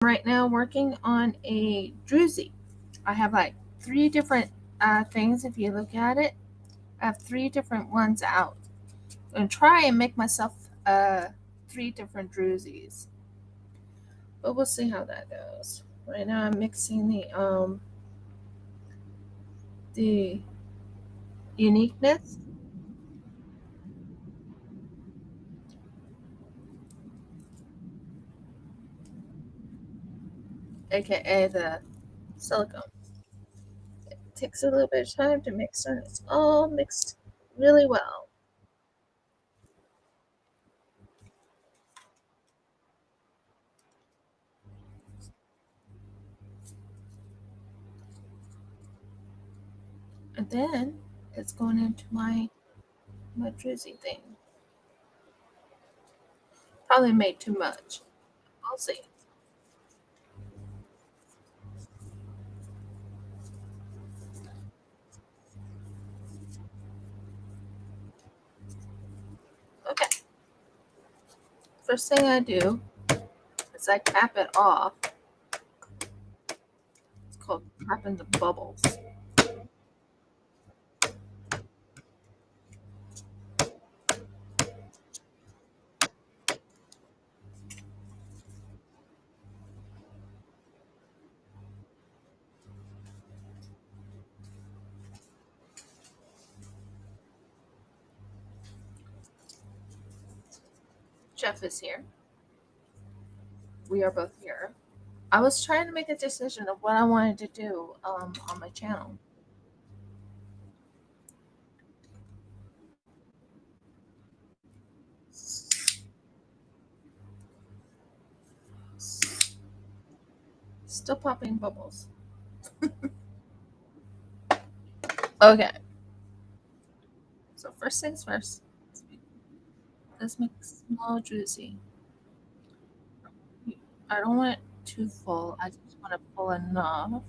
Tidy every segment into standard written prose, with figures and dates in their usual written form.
Right now working on a druzy. I have like three different things. If you look at it, I have three different ones out. And try and make myself three different druzies, but we'll see how that goes. Right now I'm mixing the uniqueness, aka the silicone. It takes a little bit of time to mix, and it's all mixed really well. And then it's going into my druzy thing. Probably made too much. We'll see. Okay. First thing I do is I cap it off. It's called capping the bubbles. Jeff is here. We are both here. I was trying to make a decision of what I wanted to do on my channel. Still popping bubbles. Okay. So first things first. Let's make small juicy. I don't want it too full. I just want to pull enough.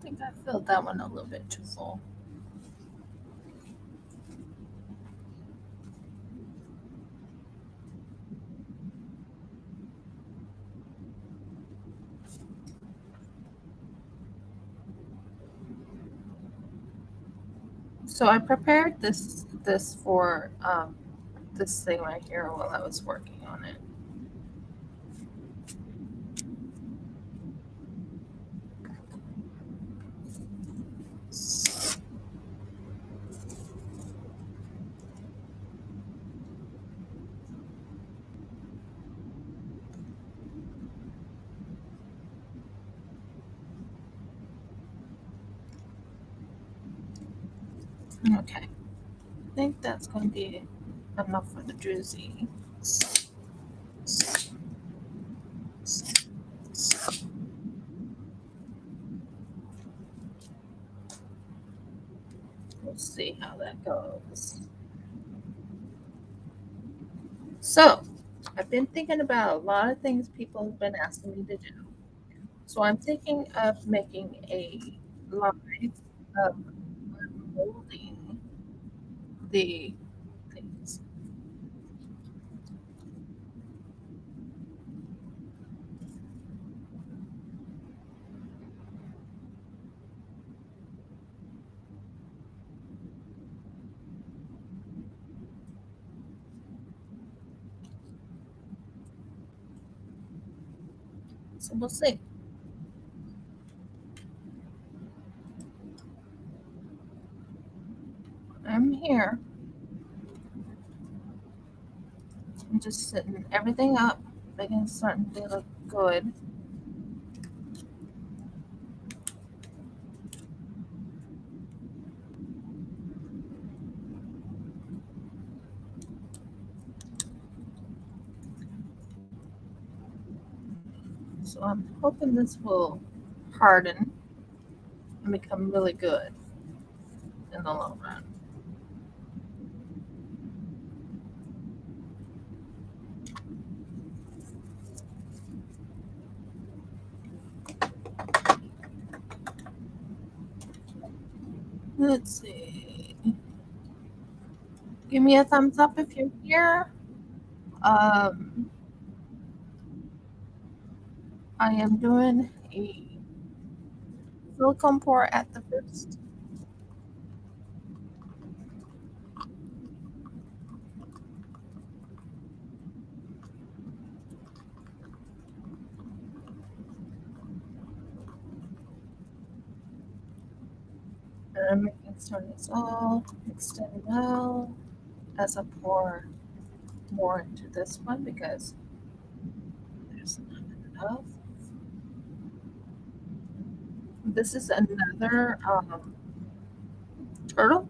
I think I filled that one a little bit too full. So I prepared this for this thing right here while I was working on it. Okay. I think that's going to be enough for the druzy. We'll see how that goes. So, I've been thinking about a lot of things people have been asking me to do. So, I'm thinking of making a live of unmolding the things. So, we'll see. I'm here. I'm just setting everything up, making it starting to look good. So, I'm hoping this will harden and become really good in the long run. Let's see. Give me a thumbs up if you're here. Um, I am doing a silicone pour at the first. And I'm making sure it's all mixed in well as I pour more into this one because there's not enough. This is another turtle.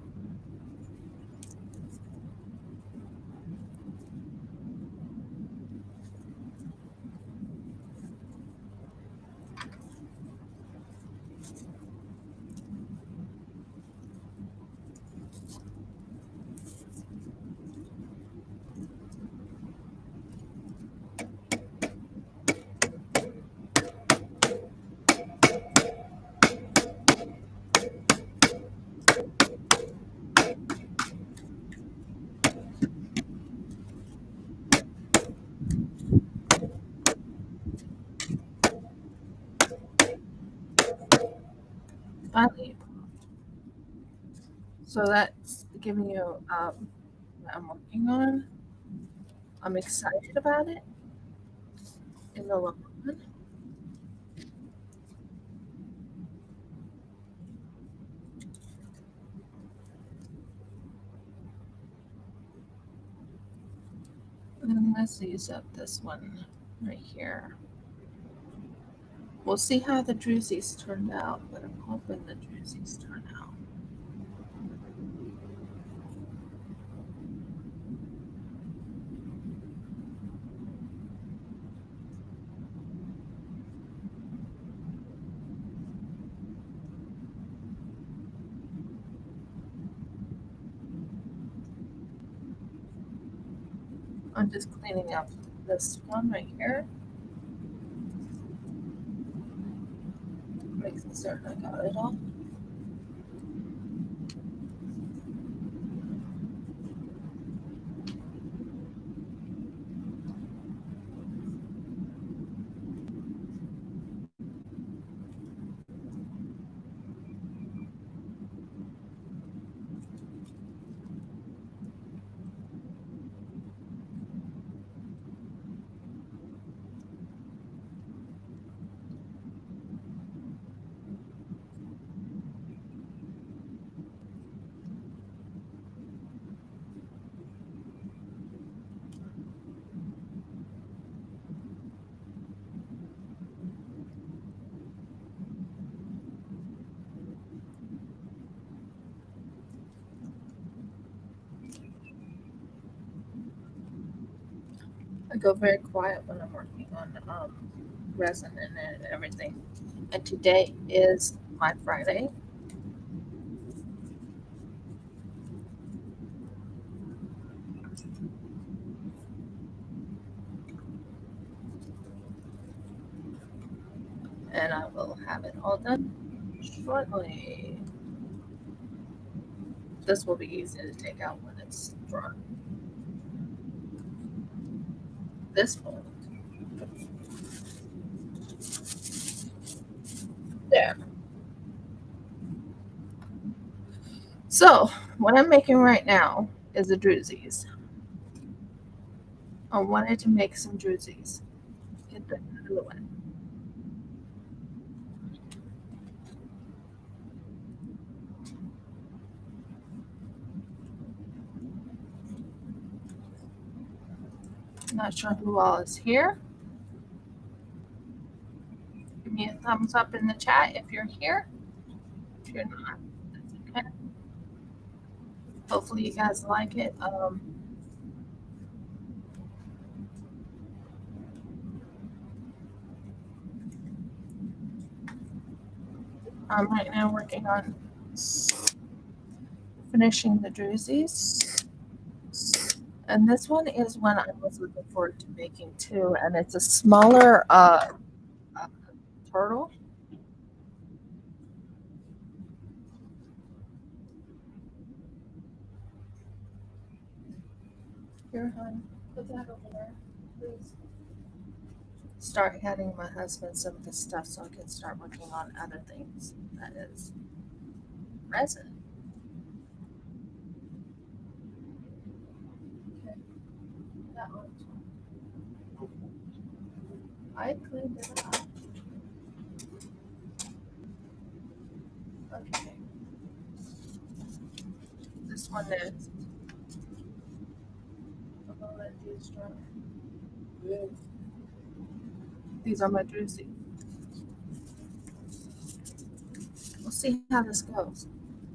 Finally. So that's giving you what I'm working on. I'm excited about it in the long run. And let's use up this one right here. We'll see how the druzies turned out, but I'm hoping the druzies turn out. I'm just cleaning up this one right here. Making certain I got it all. I go very quiet when I'm working on resin and everything. And today is my Friday. And I will have it all done shortly. This will be easy to take out when it's dry. This one. There. So, what I'm making right now is the druzies. I wanted to make some druzies. Get that out of the way. Not sure who all is here. Give me a thumbs up in the chat if you're here. If you're not, that's okay. Hopefully you guys like it. I'm right now working on finishing the druzies. And this one is one I was looking forward to making too. And it's a smaller turtle. Here, hon, put that over there, please. Start handing my husband some of this stuff so I can start working on other things. That is resin. Okay, that one. I cleaned it up. Okay. This one is. I'm gonna let these dry. These are my druzy. We'll see how this goes.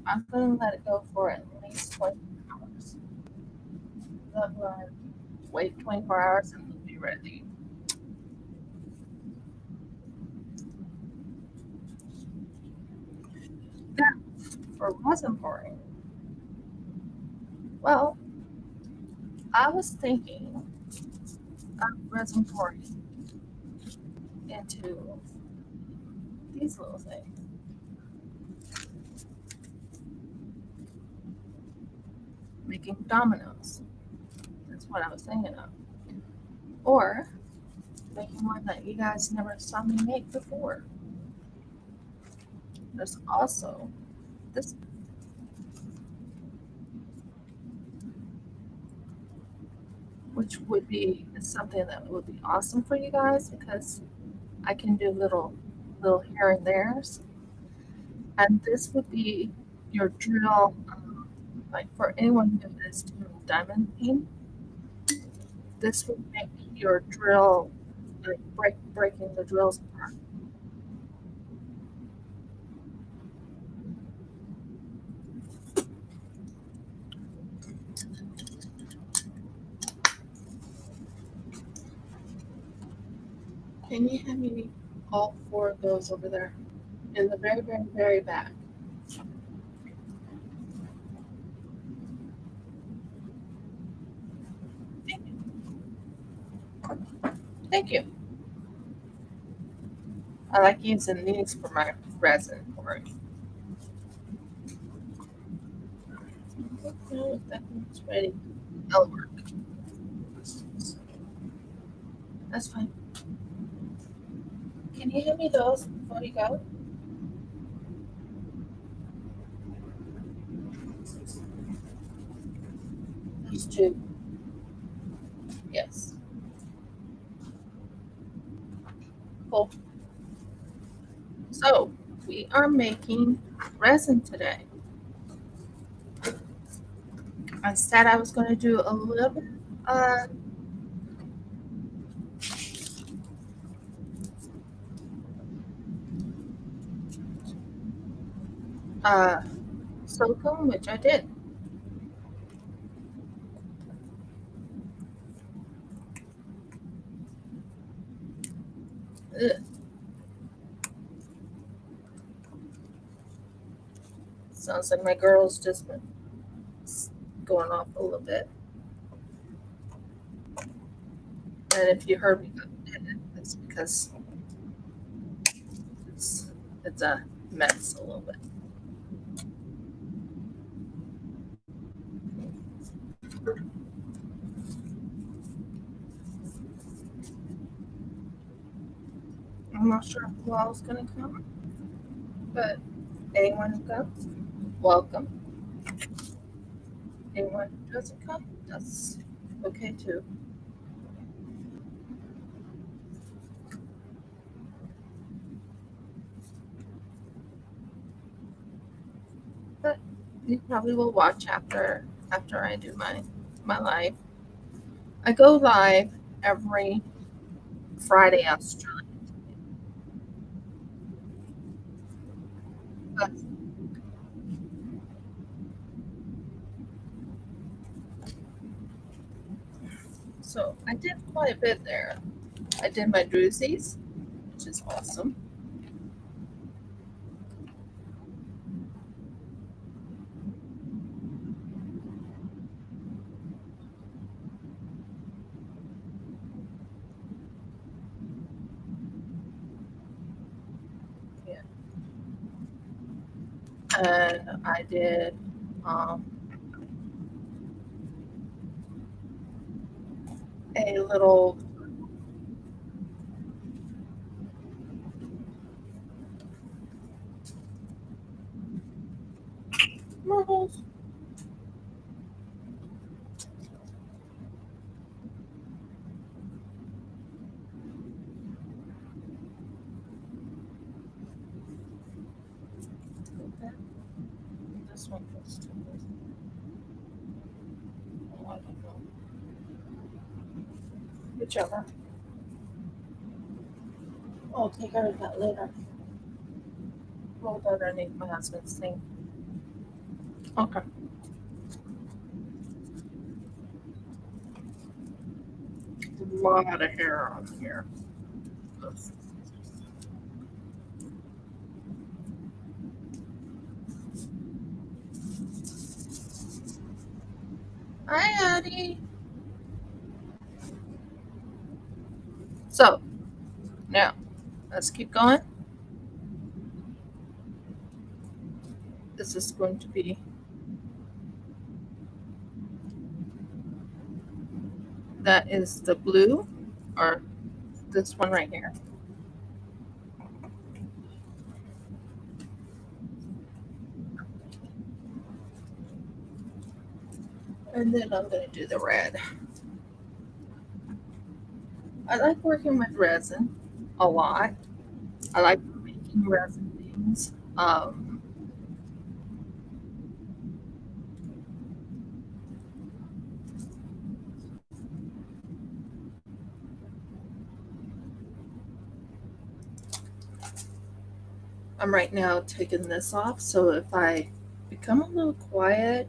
I'm gonna let it go for at least 24 hours. Then we'll wait 24 hours and we'll be ready. Now, for resin pouring, well, I was thinking of resin pouring into these little things, making dominoes. That's what I was thinking of. Or making one that you guys never saw me make before. There's also this, which would be something that would be awesome for you guys because I can do little here and there's. And this would be your drill, like for anyone who is doing diamond painting, this would make your drill, like breaking the drills apart. Can you hand me all four of those over there in the very, very, very back? Thank you. Thank you. I like using these for my resin pouring. Okay, that one's ready. That'll work. That's fine. Can you hand me those before you go? These two. Yes. Cool. So we are making resin today. I said I was going to do a little bit uh, uh, silicone, which I did. Ugh. Sounds like my girl's just been going off a little bit. And if you heard me go in it, it's because it's it's a mess a little bit. I'm not sure who else is gonna come, but anyone who comes, welcome. Anyone who doesn't come, that's okay too. But you probably will watch after I do my live. I go live every Friday Australia. But, so I did quite a bit there. I did my druzies, which is awesome. and I did um, a little marbles. This one goes to this. Oh, I don't know. Whichever. I'll take care of that later. Rolled underneath my husband's thing. Okay. A lot of hair on here. Hi, Addie. So, now, let's keep going. This is going to be, that is the blue, or this one right here. And then I'm going to do the red. I like working with resin a lot. I like making resin things. I'm right now taking this off, so if I become a little quiet,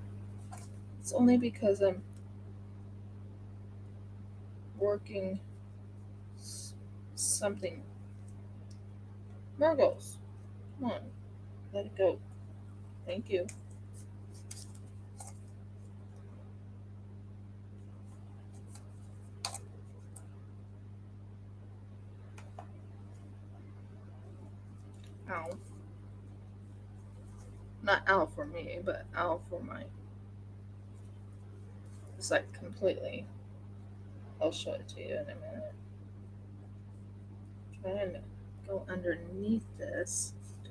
it's only because I'm working something. Margos, come on, let it go. Thank you. Ow. Not ow for me, but ow for my. It's like completely. I'll show it to you in a minute. Trying to go underneath this to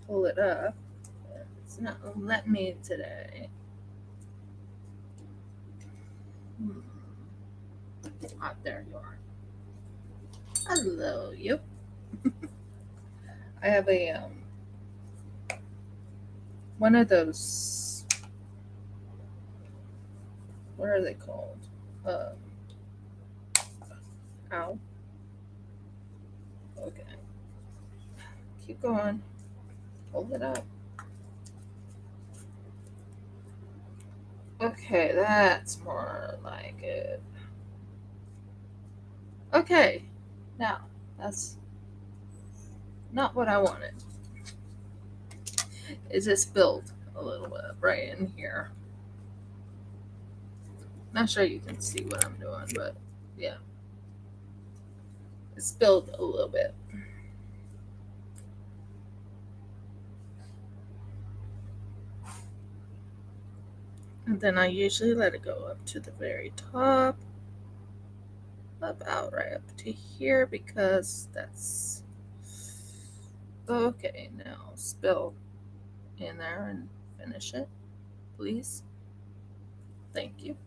pull it up. It's not letting me today. Hmm. Ah, there you are. Hello, you. I have a one of those. What are they called? Uh, Ow. Okay. Keep going. Hold it up. Okay, that's more like it. Okay. Now, that's not what I wanted. It just spilled a little bit right in here. Not sure you can see what I'm doing, but yeah. It spilled a little bit. And then I usually let it go up to the very top, about right up to here, because that's okay. Now spill in there and finish it, please. Thank you.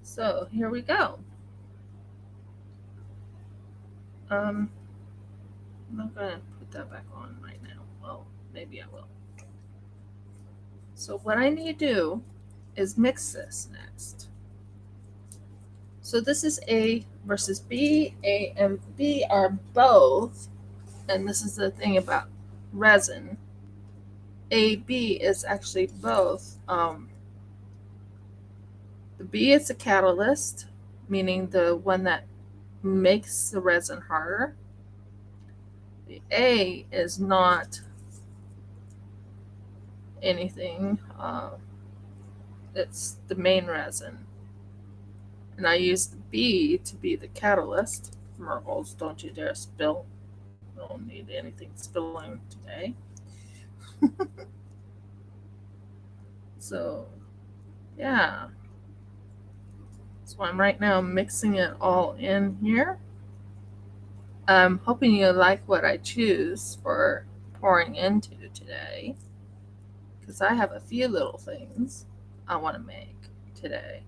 So here we go. I'm not gonna put that back on right now. Well, maybe I will. So what I need to do is mix this next. So this is A versus B. A and B are both, and this is the thing about resin. AB is actually both. The B is the catalyst, meaning the one that makes the resin harder. The A is not anything. It's the main resin. And I use the B to be the catalyst. Marbles, don't you dare spill. don't need anything spilling today. So, yeah. So I'm right now mixing it all in here. I'm hoping you like what I choose for pouring into today, because I have a few little things I want to make today.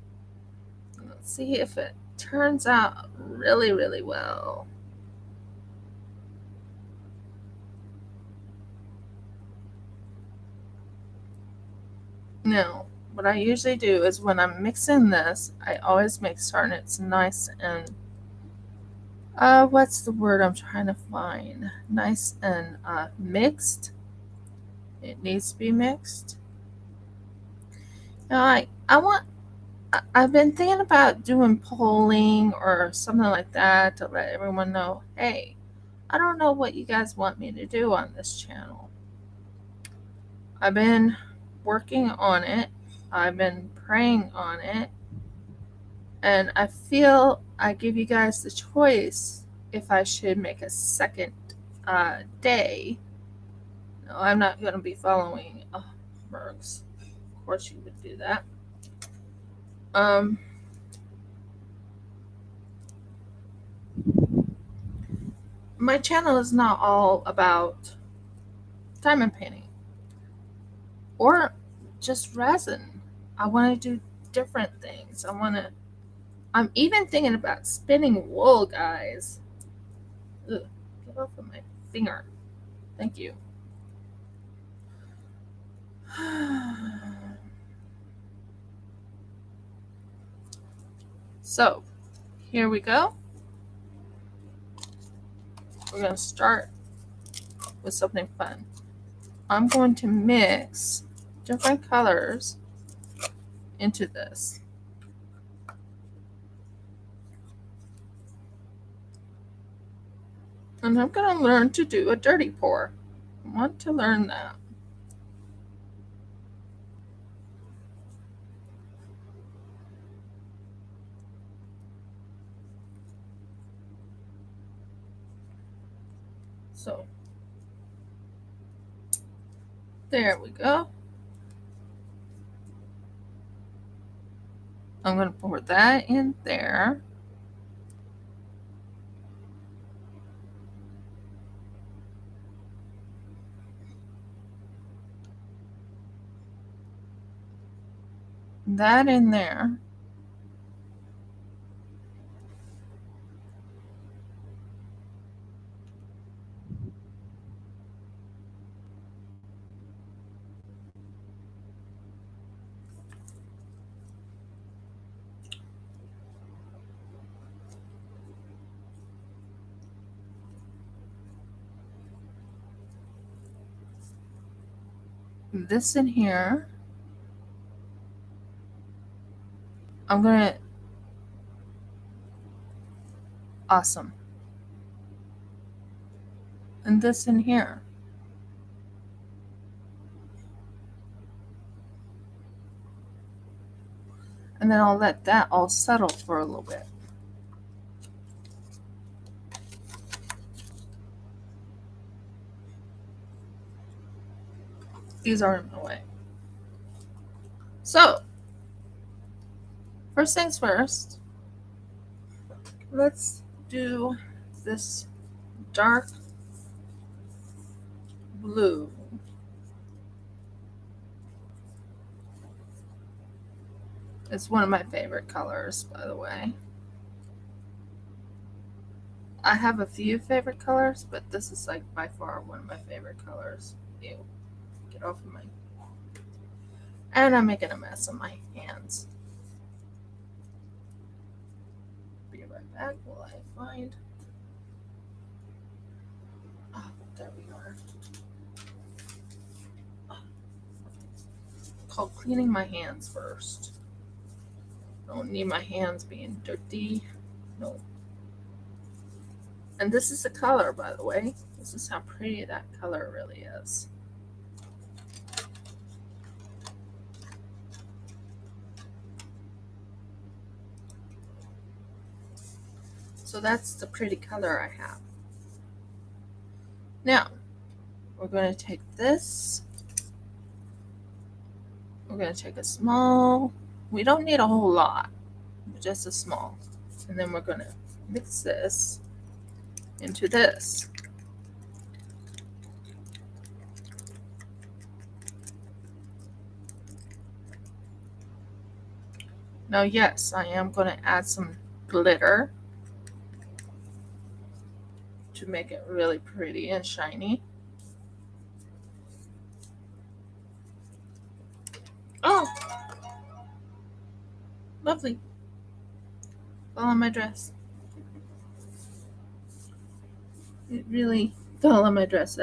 Let's see if it turns out really, really well. Now, what I usually do is when I'm mixing this, I always make certain it's nice and what's the word I'm trying to find? Nice and mixed. It needs to be mixed. Now, I've been thinking about doing polling or something like that to let everyone know, hey, I don't know what you guys want me to do on this channel. I've been working on it. I've been praying on it. And I feel I give you guys the choice if I should make a second day. No, I'm not going to be following Mergs. Of course, you would do that. Um, my channel is not all about diamond painting or just resin. I want to do different things. I'm even thinking about spinning wool, guys. Ugh, get off of my finger. Thank you. So, here we go. We're going to start with something fun. I'm going to mix different colors into this. And I'm going to learn to do a dirty pour. I want to learn that. So, there we go. I'm going to pour that in there. That in there. This in here. I'm going to. Awesome. And this in here. And then I'll let that all settle for a little bit. These are in my way. So, first things first, let's do this dark blue. It's one of my favorite colors, by the way. I have a few favorite colors, but this is like by far one of my favorite colors. Ew. Get off of my... And I'm making a mess of my hands. Be right back while I find... Oh, there we are. Called cleaning my hands first. Don't need my hands being dirty. No. And this is the color, by the way. This is how pretty that color really is. So that's the pretty color I have. Now, we're going to take this. We're going to take a small, we don't need a whole lot, just a small. And then we're going to mix this into this. Now, yes, I am going to add some glitter to make it really pretty and shiny. Oh, lovely. Fell on my dress. It really fell on my dress.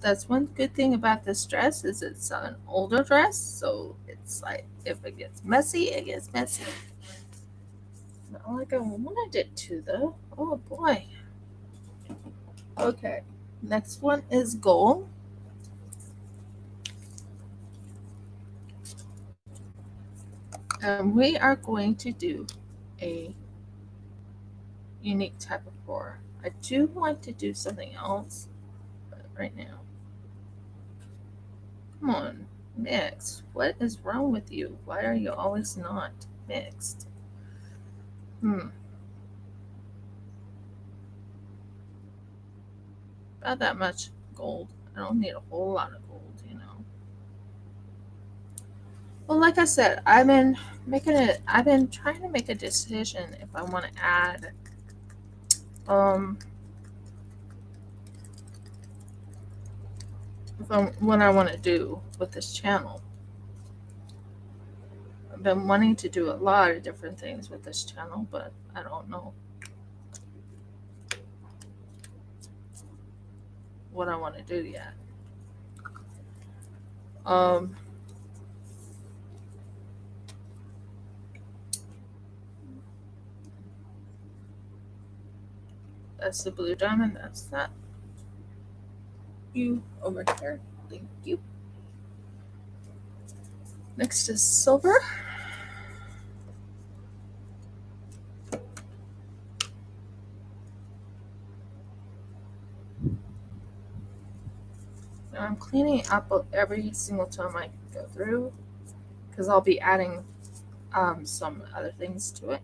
That's one good thing about this dress is it's an older dress, so it's like if it gets messy, it gets messy. Not like I wanted it to though. Oh boy. Okay. Next one is gold. And we are going to do a unique type of pour. I do want to do something else, but right now. Come on, mix. What is wrong with you? Why are you always not mixed? About that much gold. I don't need a whole lot of gold, you know. Well, like I said, I've been trying to make a decision if I want to add um what I want to do with this channel. I've been wanting to do a lot of different things with this channel, but I don't know what I want to do yet. Um that's the blue diamond, that's that. You over here. Thank you. Next is silver. Now I'm cleaning up every single time I go through because I'll be adding some other things to it.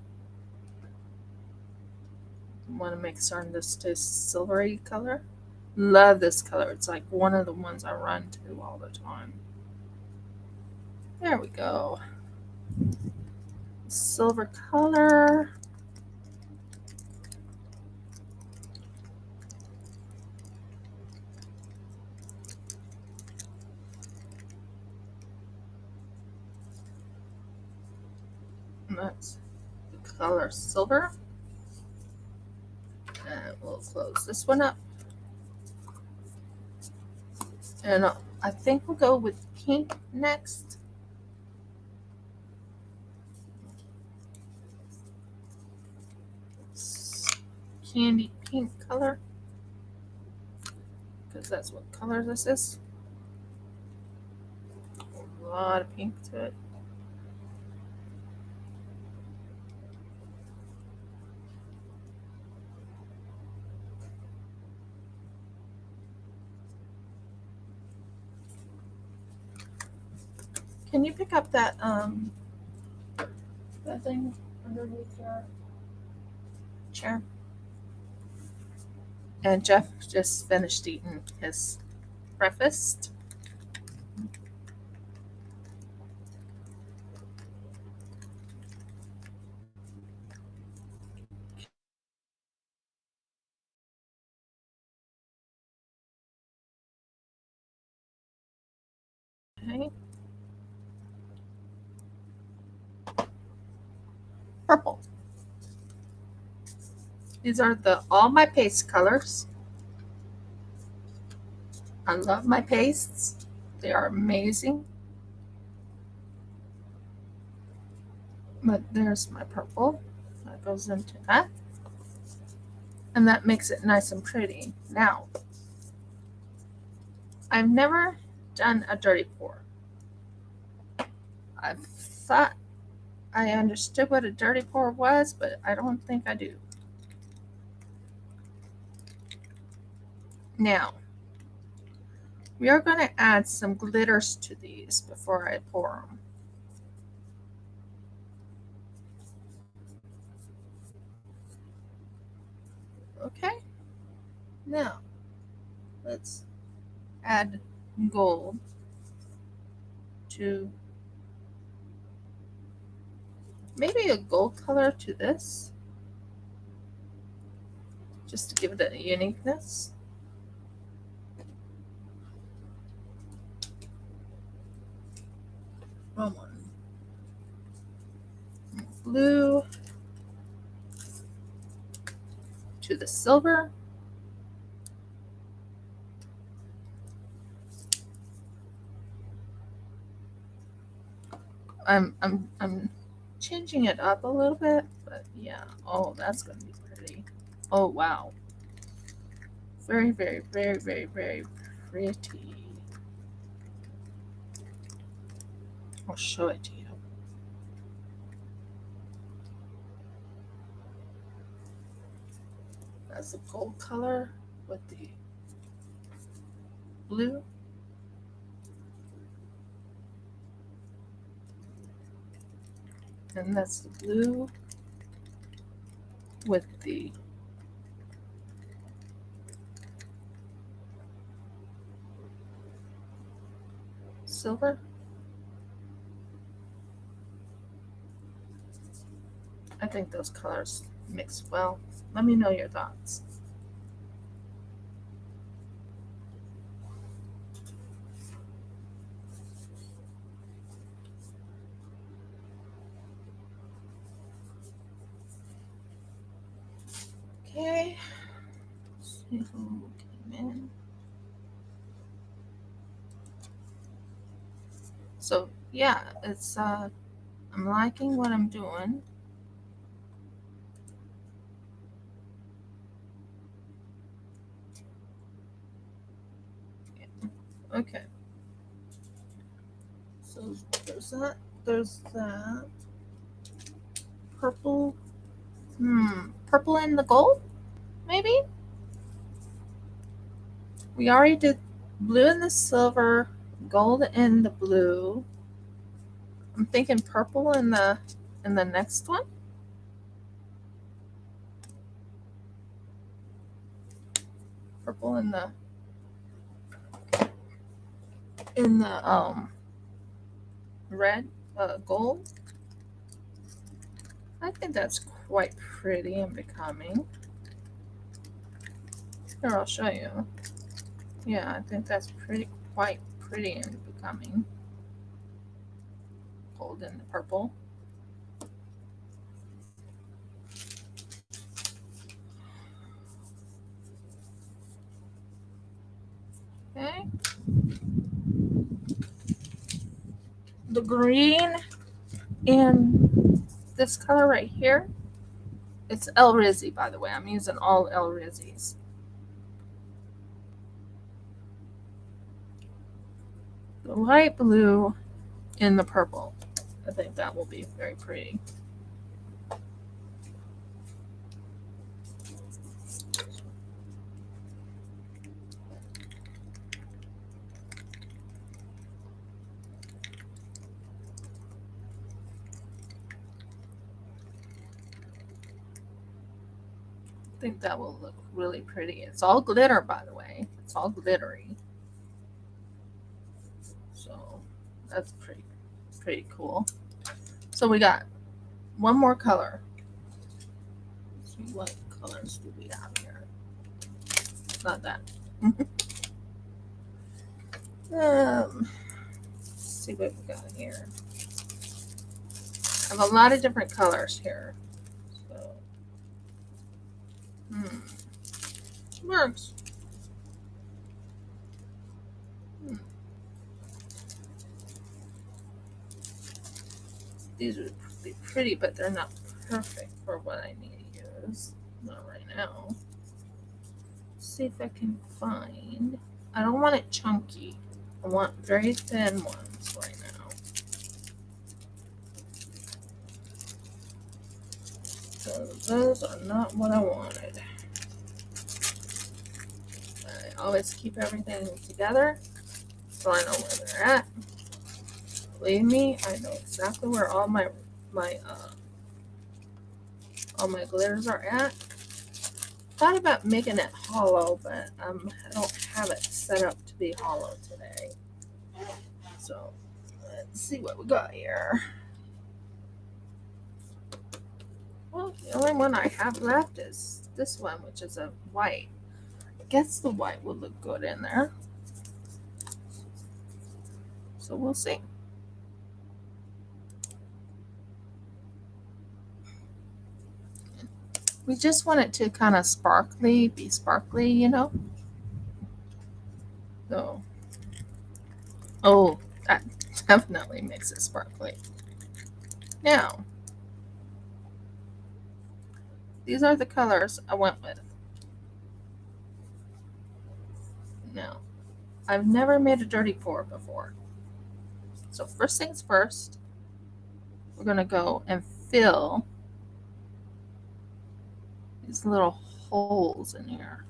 Want to make certain this stays silvery color. Love this color. It's like one of the ones I run to all the time. There we go. Silver color. And that's the color silver. And we'll close this one up. And I think we'll go with pink next. Candy pink color. Because that's what color this is. A lot of pink to it. Can you pick up that thing underneath your chair? And Jeff just finished eating his breakfast. Okay. Purple. These are all my paste colors. I love my pastes. They are amazing. But there's my purple. That goes into that. And that makes it nice and pretty. Now, I've never done a dirty pour. I thought I understood what a dirty pour was, but I don't think I do. Now, We are going to add some glitters to these before I pour them. Okay, now let's add gold to maybe a gold color to this, just to give it a uniqueness. Wrong one. Blue to the silver. I'm changing it up a little bit, but yeah. Oh, that's gonna be pretty. Oh wow. Very, very, very, very, very pretty. I'll show it to you. That's the gold color with the blue. And that's the blue with the silver. I think those colors mix well. Let me know your thoughts. Okay. Let's see who came in. So yeah, it's I'm liking what I'm doing. Okay. So there's that. There's that. Purple. Purple and the gold? Maybe? We already did blue and the silver, gold and the blue. I'm thinking purple in the next one. Purple in the red, gold. I think that's quite pretty and becoming. Here, I'll show you. Yeah, I think that's quite pretty and becoming. Gold and the purple. Okay. The green and this color right here. It's El Rizzi, by the way. I'm using all El Rizzis. The light blue and the purple. I think that will be very pretty. I think that will look really pretty. It's all glitter, by the way. It's all glittery. So that's pretty cool. So we got one more color. Let's see, what colors do we have here? Not that. Let's see what we got here. I have a lot of different colors here. So, works. These would be pretty, but they're not perfect for what I need to use. Not right now. Let's see if I can find. I don't want it chunky. I want very thin ones right now. So those are not what I wanted. I always keep everything together. so I know where they're at. Believe me, I know exactly where all my glitters are at. Thought about making it hollow, but I don't have it set up to be hollow today. So let's see what we got here. Well, the only one I have left is this one, which is a white. I guess the white would look good in there. So we'll see. We just want it to kind of be sparkly, you know? So, oh, that definitely makes it sparkly. Now, these are the colors I went with. Now, I've never made a dirty pour before. So first things first, we're going to go and fill these little holes in here.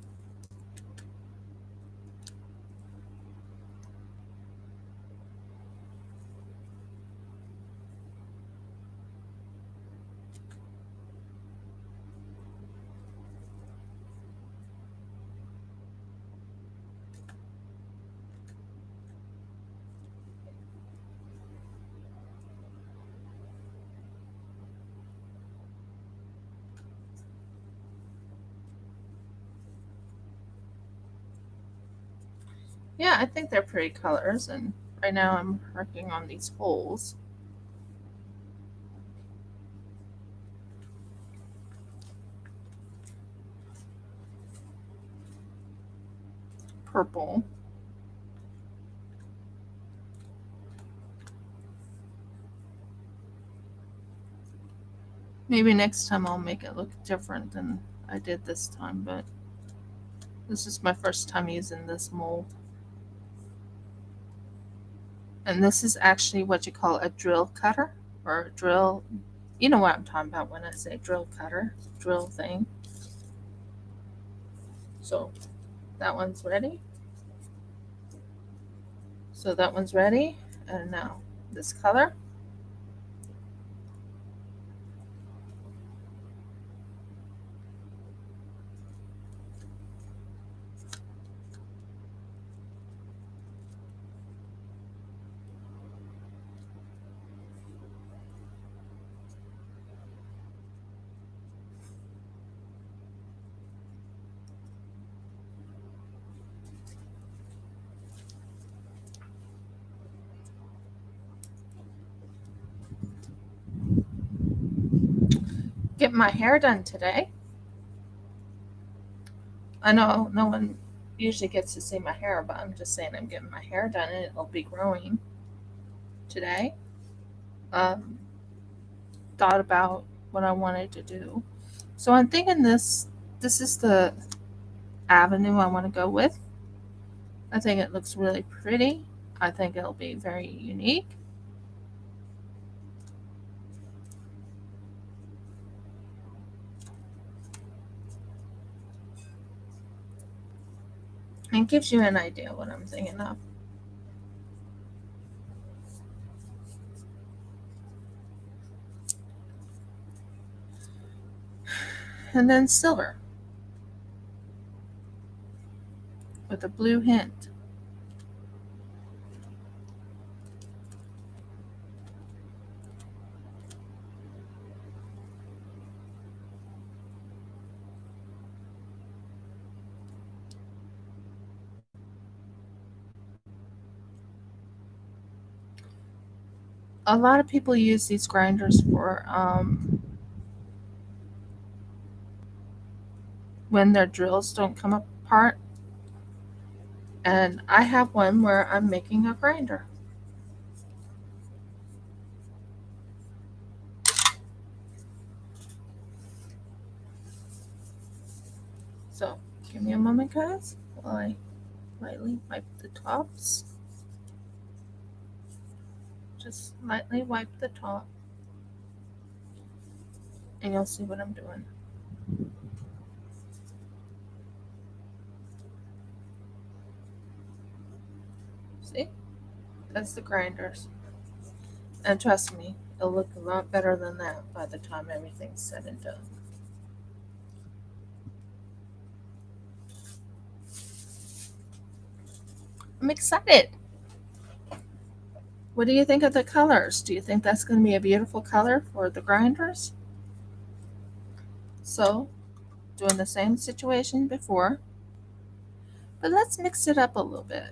Yeah, I think they're pretty colors, and right now I'm working on these holes. Purple. Maybe next time I'll make it look different than I did this time, but this is my first time using this mold. And this is actually what you call a drill cutter, or a drill. You know what I'm talking about when I say drill cutter, drill thing. So that one's ready. So that one's ready. And now this color. Get my hair done today. I know no one usually gets to see my hair, but I'm just saying I'm getting my hair done and it'll be growing today. Thought about what I wanted to do. So I'm thinking this is the avenue I want to go with. I think it looks really pretty. I think it'll be very unique. And gives you an idea what I'm thinking of. And then silver with a blue hint. A lot of people use these grinders for when their drills don't come apart. And I have one where I'm making a grinder. So give me a moment, guys, while I lightly wipe the tops. Just lightly wipe the top, and you'll see what I'm doing. See? as the grinders. And trust me, it'll look a lot better than that by the time everything's said and done. I'm excited. What do you think of the colors? Do you think that's going to be a beautiful color for the grinders? So, doing the same situation before, but let's mix it up a little bit.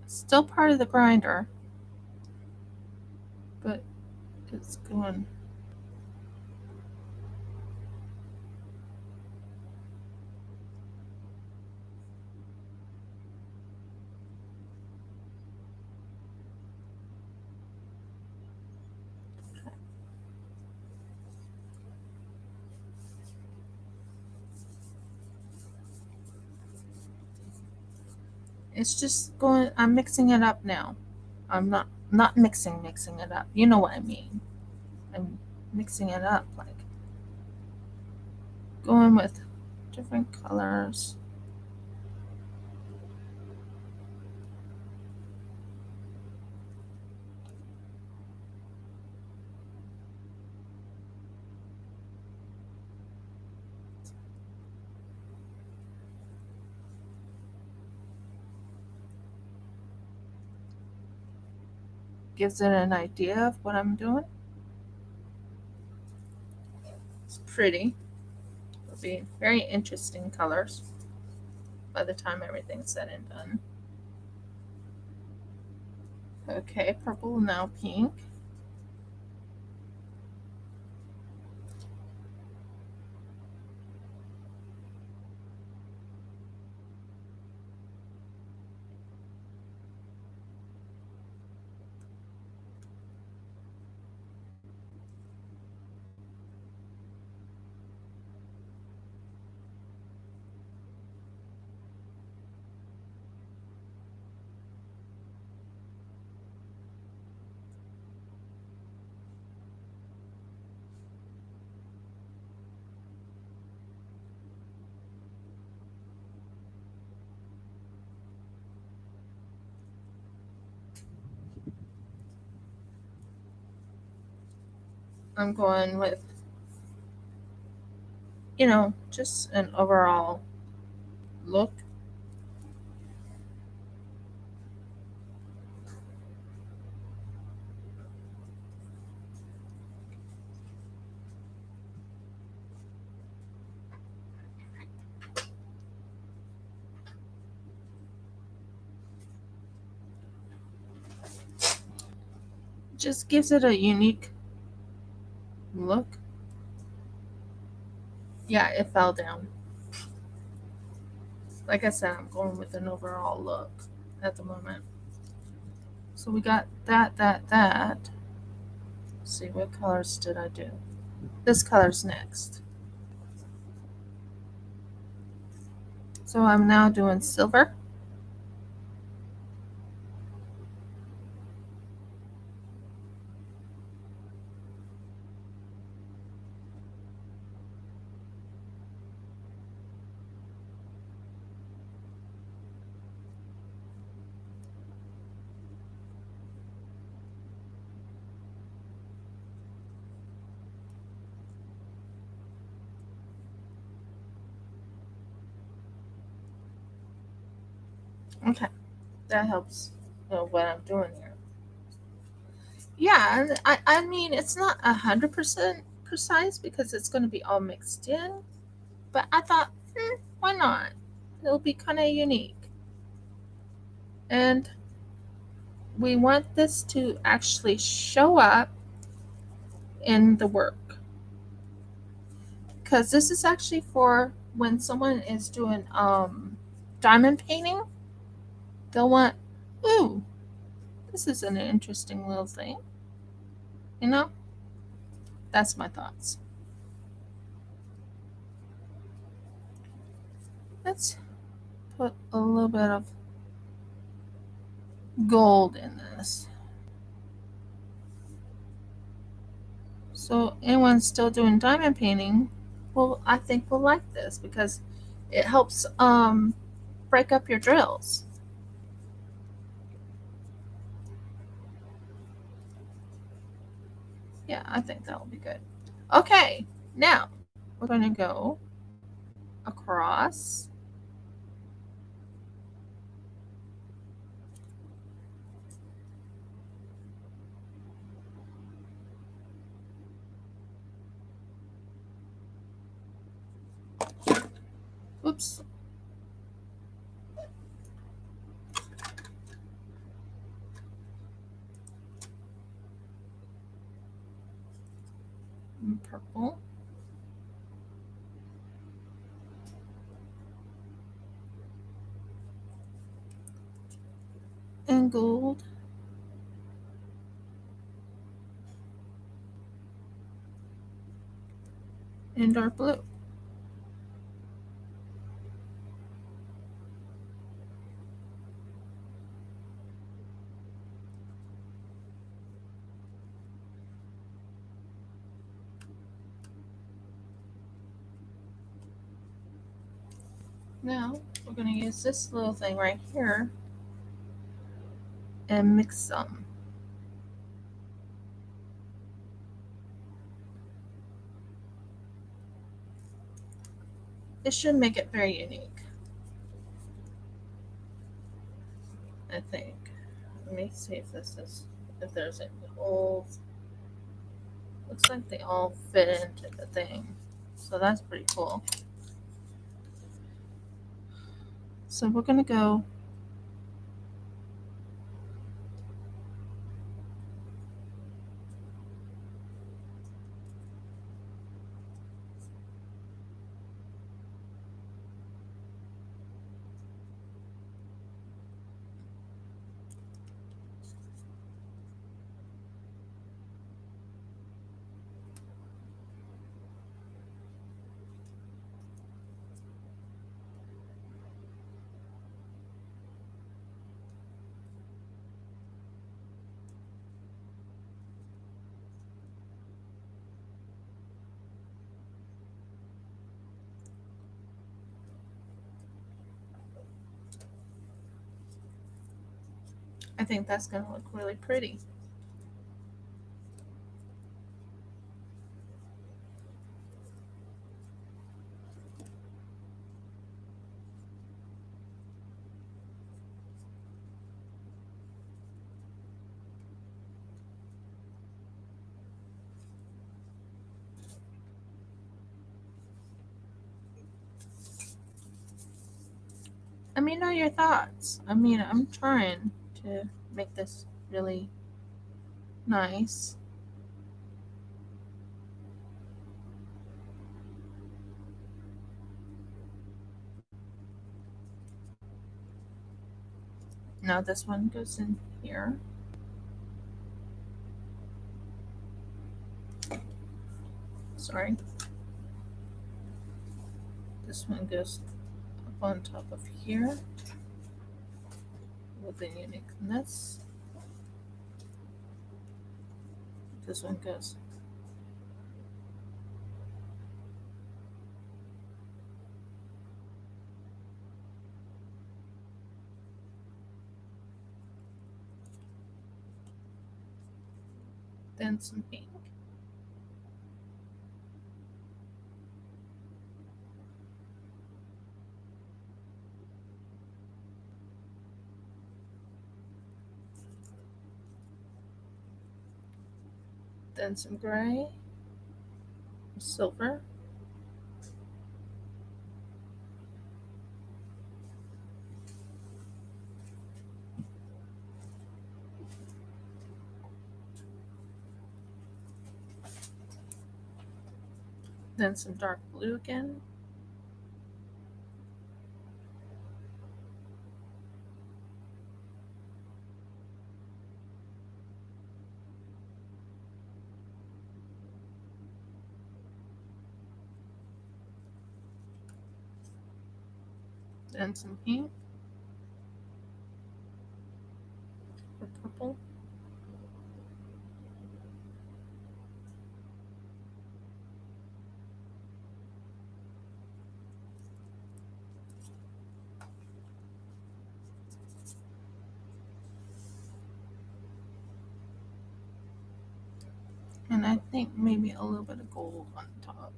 Still part of the grinder, but it's going. It's just going. I'm mixing it up now. I'm not mixing it up. You know what I mean. I'm mixing it up, like going with different colors. Gives it an idea of what I'm doing. It's pretty. It'll be very interesting colors by the time everything's said and done. Okay, purple, now pink. I'm going with, just an overall look. Just gives it a unique look. Yeah, it fell down. Like I said, I'm going with an overall look at the moment. So we got that. Let's see, what colors did I do? This color's next. So I'm now doing silver. Okay, that helps what I'm doing here. Yeah, I mean, it's not 100% precise because it's going to be all mixed in, but I thought, why not? It'll be kind of unique. And we want this to actually show up in the work. Because this is actually for when someone is doing diamond painting, they'll want, ooh, this is an interesting little thing. You know? That's my thoughts. Let's put a little bit of gold in this. So anyone still doing diamond painting, well, I think will like this because it helps break up your drills. Yeah, I think that will be good. Okay, now we're going to go across. Oops. Purple. And gold. And dark blue. Now we're going to use this little thing right here and mix some. It should make it very unique, I think. Let me see if there's any holes. Looks like they all fit into the thing. So that's pretty cool. So we're going to go I think that's going to look really pretty. Let me know your thoughts. I mean, I'm trying to make this really nice. Now this one goes in here. Sorry. This one goes up on top of here with the uniqueness. This one goes. Then some pink. Then some gray. Silver. Then some dark blue again. Then some pink. Or purple. And I think maybe a little bit of gold on top.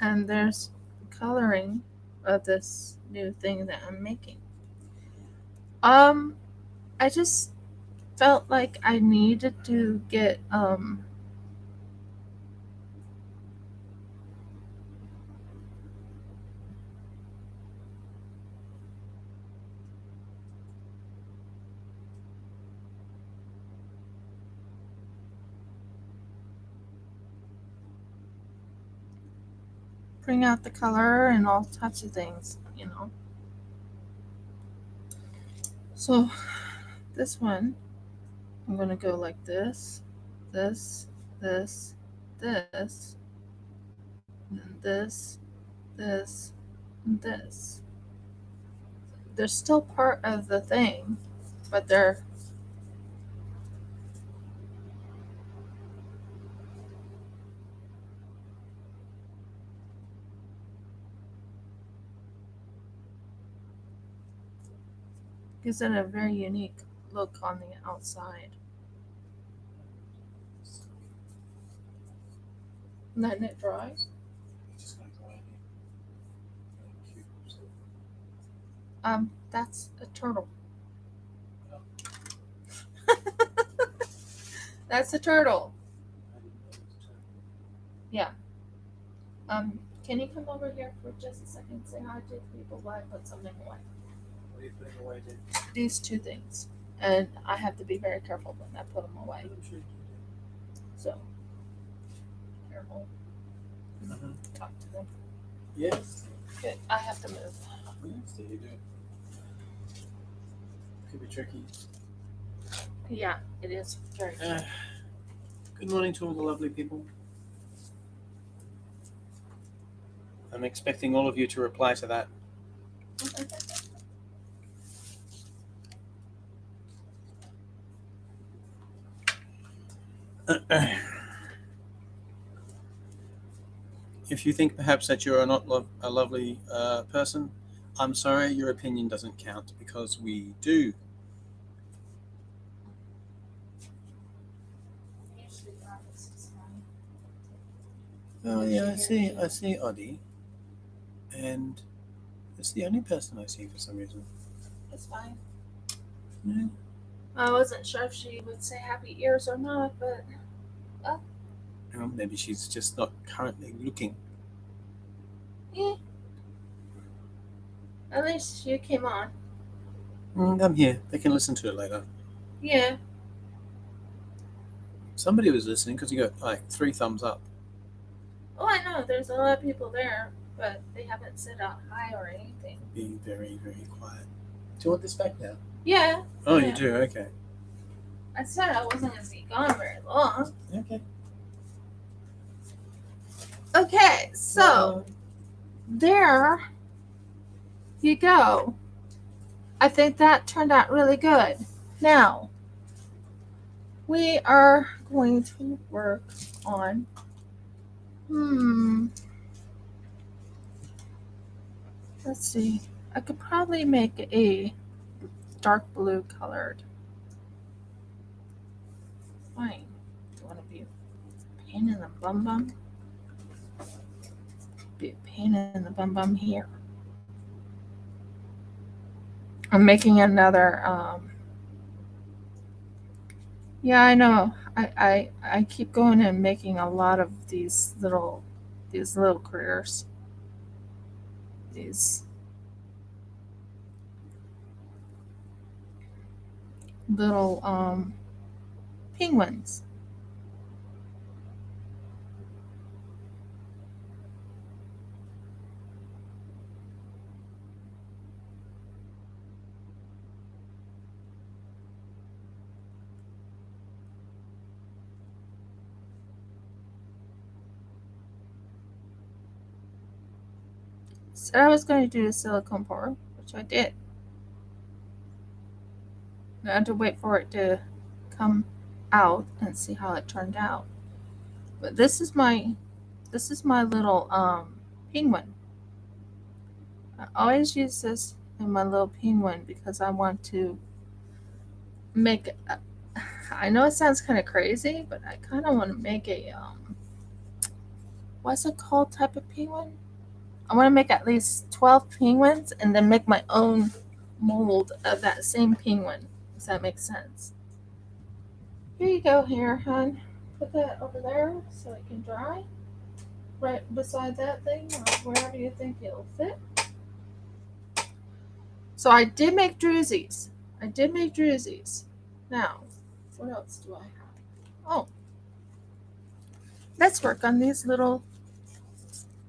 And there's coloring of this new thing that I'm making. I just felt like I needed to get bring out the color and all types of things, you know. So this one, I'm gonna go like this, this, this, this, and this, this, and this. They're still part of the thing, but they're gives it a very unique look on the outside. Letting it dry. That's a turtle. That's a turtle. Yeah. Can you come over here for just a second? Say hi to people while I put something away. What are you putting away, dude? These two things, and I have to be very careful when I put them away. So careful. Talk to them. Yes. Good. I have to move. Yes, you do. Could be tricky. Yeah, it is very tricky. Good morning to all the lovely people. I'm expecting all of you to reply to that. If you think perhaps that you're not a lovely person, I'm sorry, your opinion doesn't count because we do. Oh yeah, I see Oddie, and it's the only person I see for some reason. It's fine. Yeah. I wasn't sure if she would say happy ears or not, but Well, maybe she's just not currently looking. yeah. At least you came on. I'm here. They can listen to it later. Yeah. Somebody was listening because you got like 3 thumbs up. Oh, I know. There's a lot of people there, but they haven't said a hi or anything. Being very, very quiet. Do you want this back now? Yeah. Oh, yeah. you do? Okay. I said I wasn't going to be gone very long. Okay. Okay, so there you go. I think that turned out really good. Now, we are going to work on, let's see. I could probably make a dark blue colored. Fine. Do you want to be a pain in the bum bum? Be a pain in the bum bum here. I'm making another. Yeah, I know. I keep going and making a lot of these little critters. These little penguins. Said I was going to do a silicone pour, So I did. I had to wait for it to come out and see how it turned out. But this is my little penguin. I always use this in my little penguin because I want to make. I know it sounds kind of crazy, but I kind of want to make a what's it called type of penguin? I want to make at least 12 penguins and then make my own mold of that same penguin. Does that make sense? Here you go, here, hon. Put that over there so it can dry. Right beside that thing or wherever you think it'll fit. So I did make druzies. I did make druzies. Now, what else do I have? Oh, let's work on these little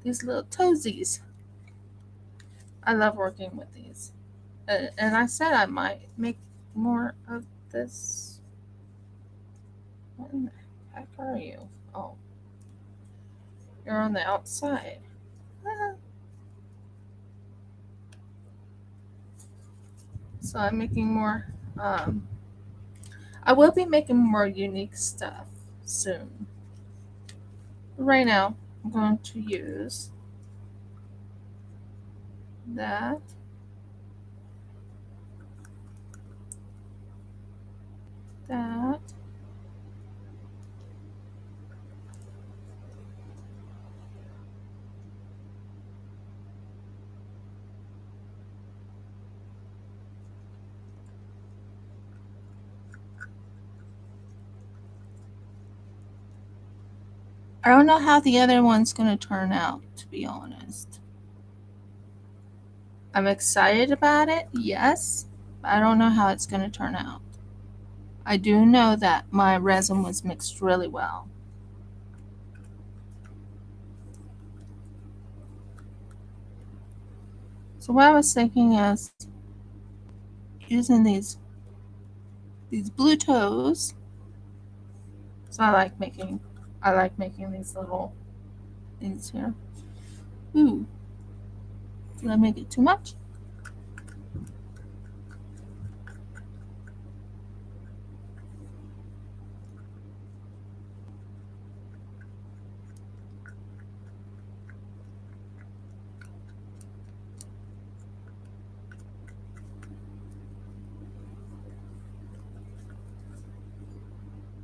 toesies. I love working with these. And I said I might make more of this. What in the heck are you? Oh, you're on the outside. So I'm making more. I will be making more unique stuff soon. Right now, I'm going to use that. That. I don't know how the other one's going to turn out, to be honest. I'm excited about it, yes, but I don't know how it's going to turn out. I do know that my resin was mixed really well. So what I was thinking is using these blue toes. So I like making these little things here. Ooh, did I make it too much?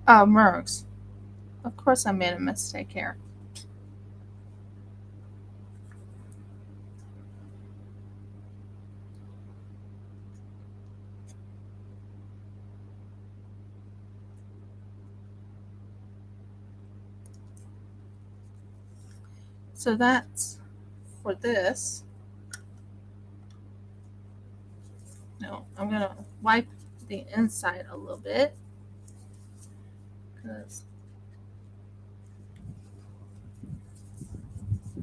Oh, Mergs. Of course I made a mistake here. So that's for this. No, I'm going to wipe the inside a little bit because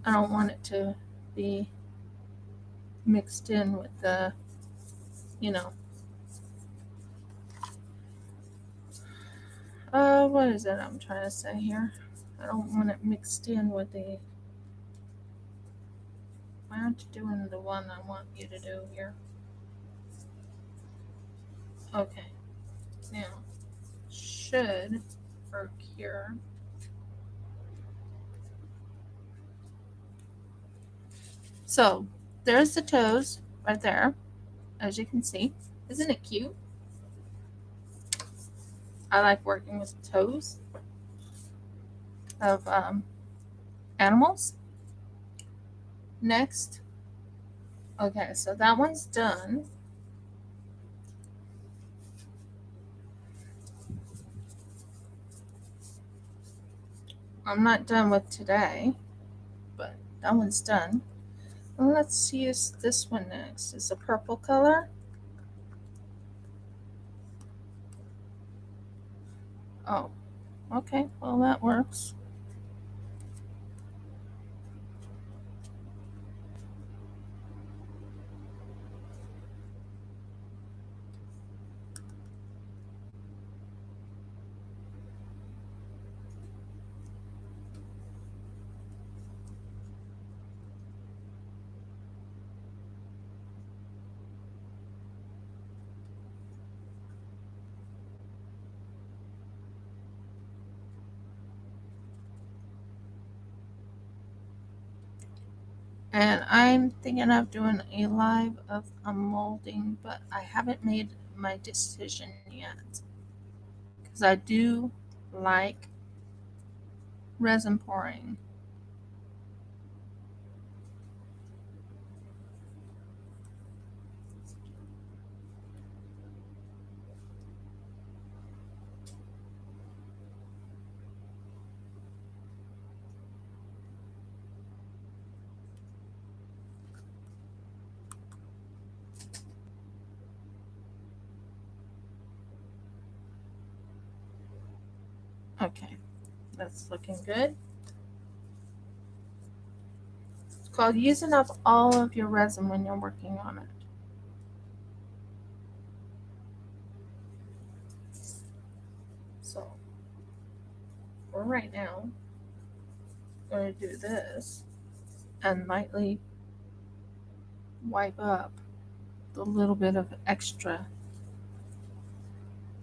I don't want it to be mixed in with the, you know, what is it I'm trying to say here? I don't want it mixed in with the, why aren't you doing the one I want you to do here? Okay, now, should work here. So, there's the toes right there, as you can see. Isn't it cute? I like working with toes of animals. Next, okay, so that one's done. I'm not done with today, but that one's done. Let's use this one next. It's a purple color. Oh, okay, well, that works. And I'm thinking of doing a live of a molding, but I haven't made my decision yet. Because I do like resin pouring. Okay, that's looking good. It's called using up all of your resin when you're working on it. So for right now, I'm going to do this and lightly wipe up the little bit of extra,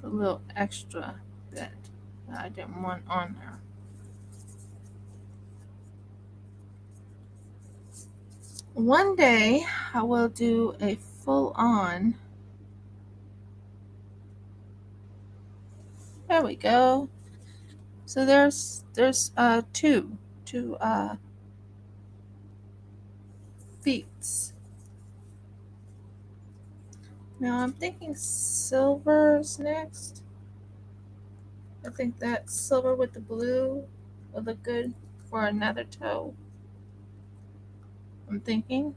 the little extra bit that I didn't want on there. One day I will do a full on. There we go. So there's two feet. Now I'm thinking silver's next. I think that silver with the blue will look good for another toe. I'm thinking.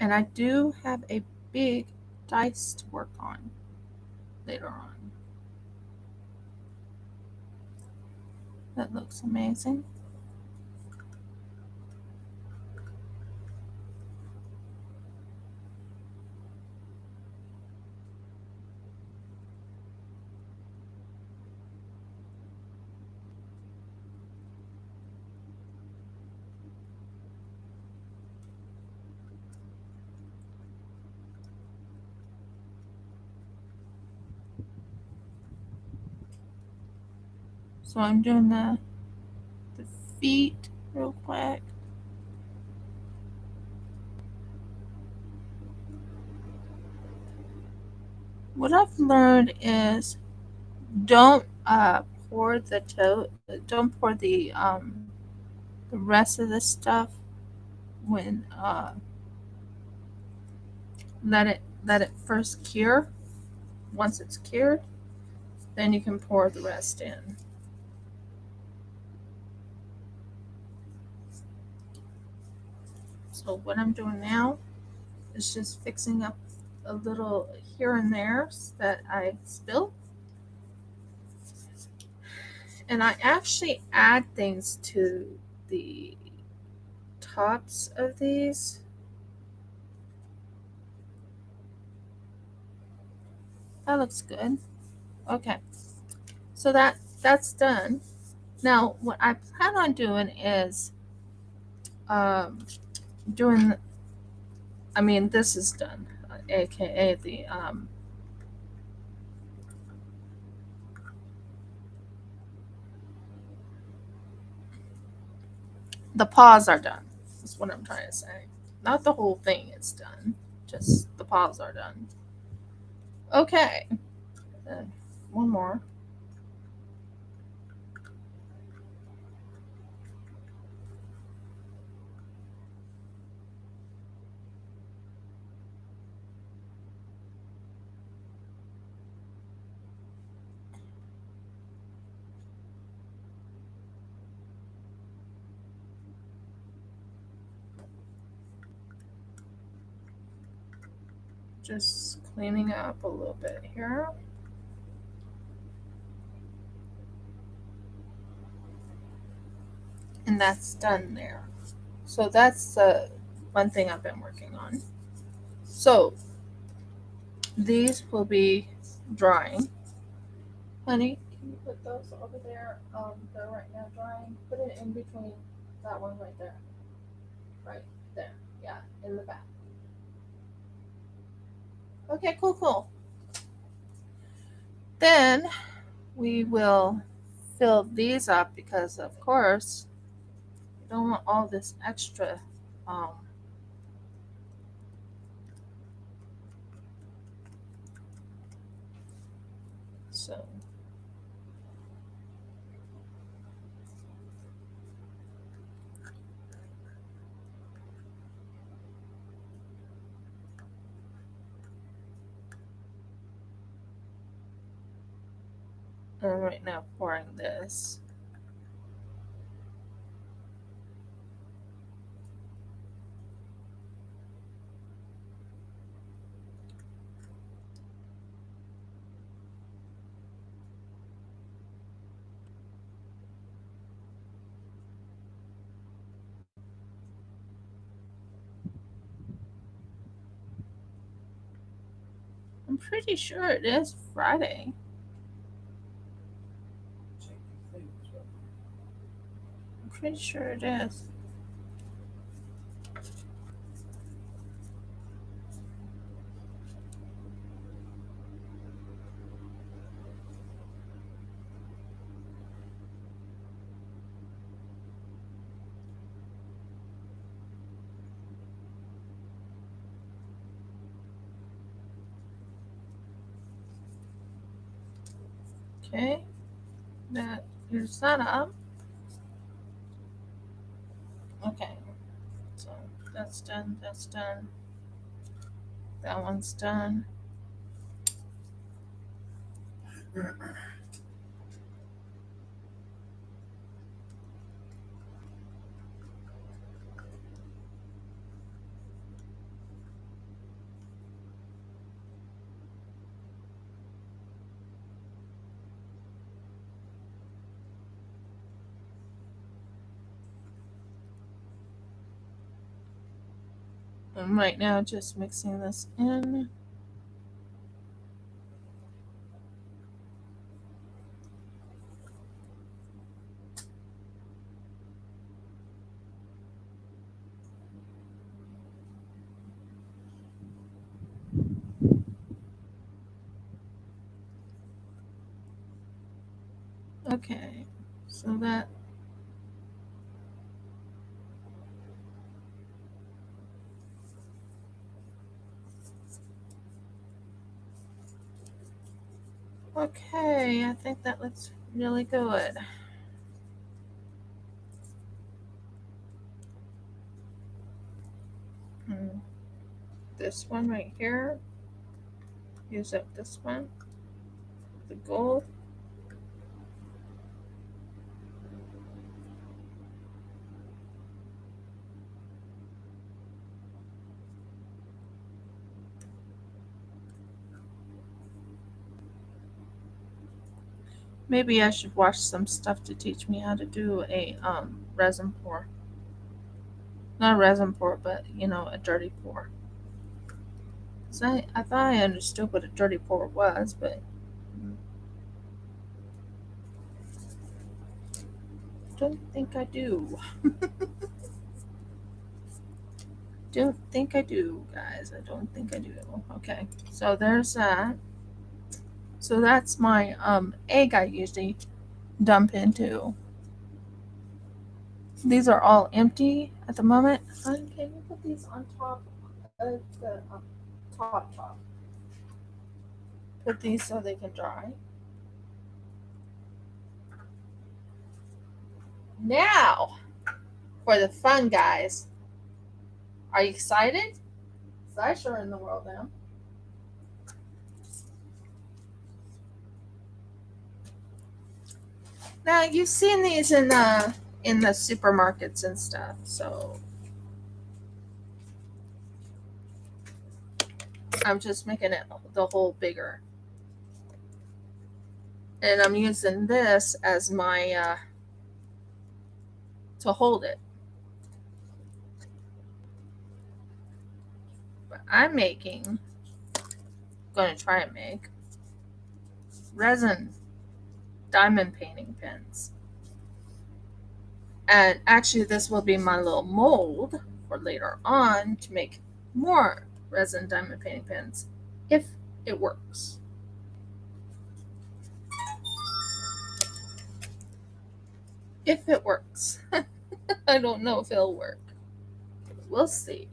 And I do have a big dice to work on later on. That looks amazing. So I'm doing the feet real quick. What I've learned is don't pour the toe. Don't pour the rest of the stuff when let it first cure. Once it's cured, then you can pour the rest in. So what I'm doing now is just fixing up a little here and there that I spilled. And I actually add things to the tops of these. That looks good. Okay, so that's done. Now what I plan on doing is um, doing. I mean, this is done, aka the paws are done. That's what I'm trying to say. Not the whole thing is done. Just the paws are done. Okay. Uh, one more. Just cleaning up a little bit here. And that's done there. So that's one thing I've been working on. So these will be drying. Honey, can you put those over there? They're right now drying. Put it in between that one right there. Right there. Yeah, in the back. Okay, cool, cool. Then we will fill these up because, of course, you don't want all this extra. Um, so I'm right now pouring this. I'm pretty sure it is Friday. I'm pretty sure it is. Okay, that is that up. Okay, so that's done. That's done. That one's done. I'm right now just mixing this in. Okay, so that okay. I think that looks really good. Hmm. This one right here. Use up this one. The gold. Maybe I should watch some stuff to teach me how to do a resin pour. Not a resin pour, but a dirty pour. Cause I thought I understood what a dirty pour was, but don't think I do. Don't think I do, guys. I don't think I do. Okay, so there's that. So that's my egg I usually dump into. These are all empty at the moment. Can you put these on top of the top? Put these so they can dry. Now for the fun, guys. Are you excited? I sure in the world am. Now you've seen these in the supermarkets and stuff. So I'm just making it the hole bigger, and I'm using this as my to hold it. But I'm going to try and make resin diamond painting pens. And actually, this will be my little mold for later on to make more resin diamond painting pens if it works. If it works. I don't know if it'll work. We'll see.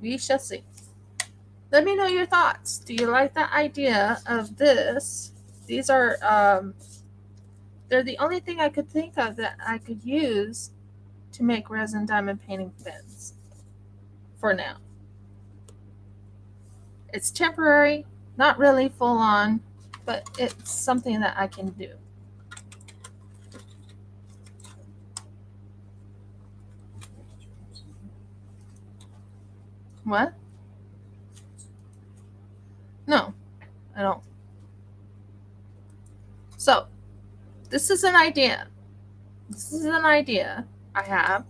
We shall see. Let me know your thoughts. Do you like the idea of this? These are they're the only thing I could think of that I could use to make resin diamond painting pens for now. It's temporary, not really full on, but it's something that I can do. What? No, I don't. So, this is an idea. This is an idea I have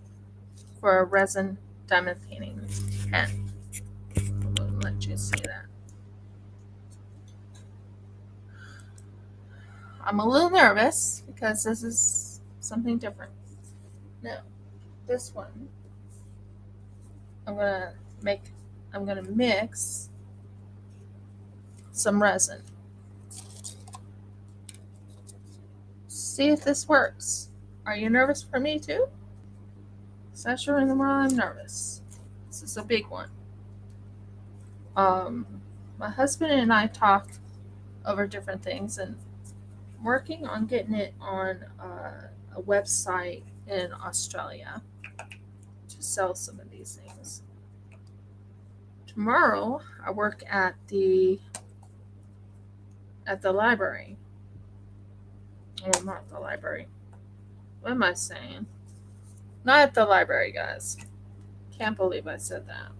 for a resin diamond painting pen. I'll let you see that. I'm a little nervous because this is something different. Now, this one, I'm gonna mix some resin. See if this works. Are you nervous for me too? Is that sure in the world I'm nervous? This is a big one. My husband and I talked over different things and working on getting it on a website in Australia to sell some of these things. Tomorrow I work at the library. Well, not the library. What am I saying? Not at the library, guys. Can't believe I said that.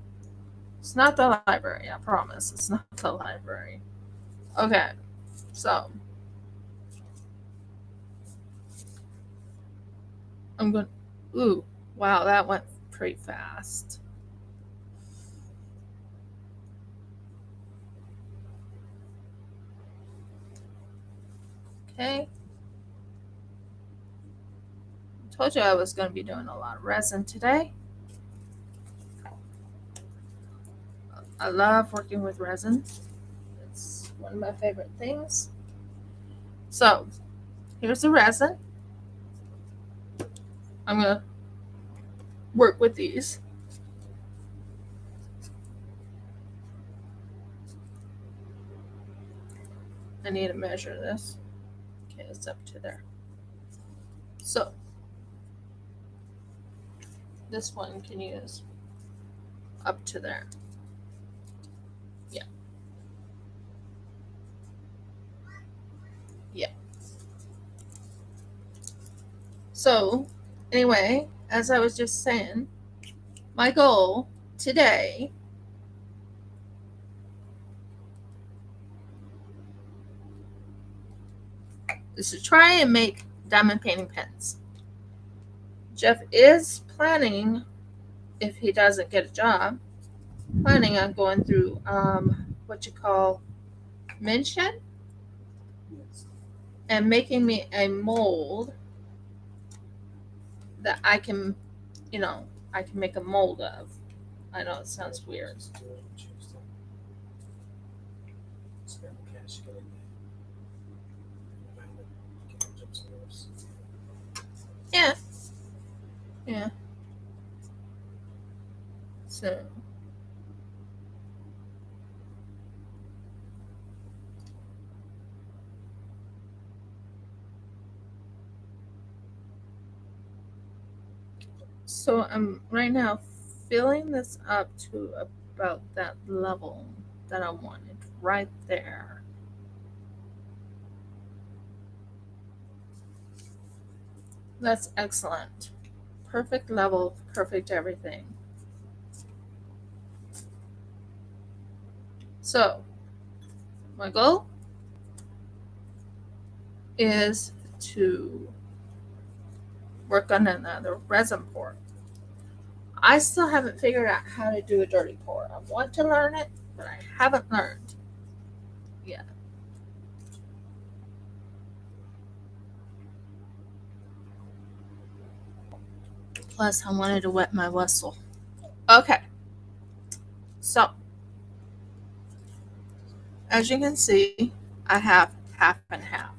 It's not the library, I promise. It's not the library. Okay, so I'm going. Ooh, wow, that went pretty fast. Okay. Told you I was going to be doing a lot of resin today. I love working with resin. It's one of my favorite things. So, here's the resin. I'm going to work with these. I need to measure this. Okay, it's up to there. So, this one can use up to there. Yeah. Yeah. So, anyway, as I was just saying, my goal today is to try and make diamond painting pens. Jeff is planning, if he doesn't get a job, planning on going through what you call Minshed and making me a mold that I can make a mold of. I know it sounds weird. Yeah. Yeah. So I'm right now filling this up to about that level that I wanted, right there. That's excellent. Perfect level, perfect everything. So, my goal is to work on another resin pour. I still haven't figured out how to do a dirty pour. I want to learn it, but I haven't learned yet. Plus, I wanted to wet my whistle. Okay, so as you can see, I have half and half.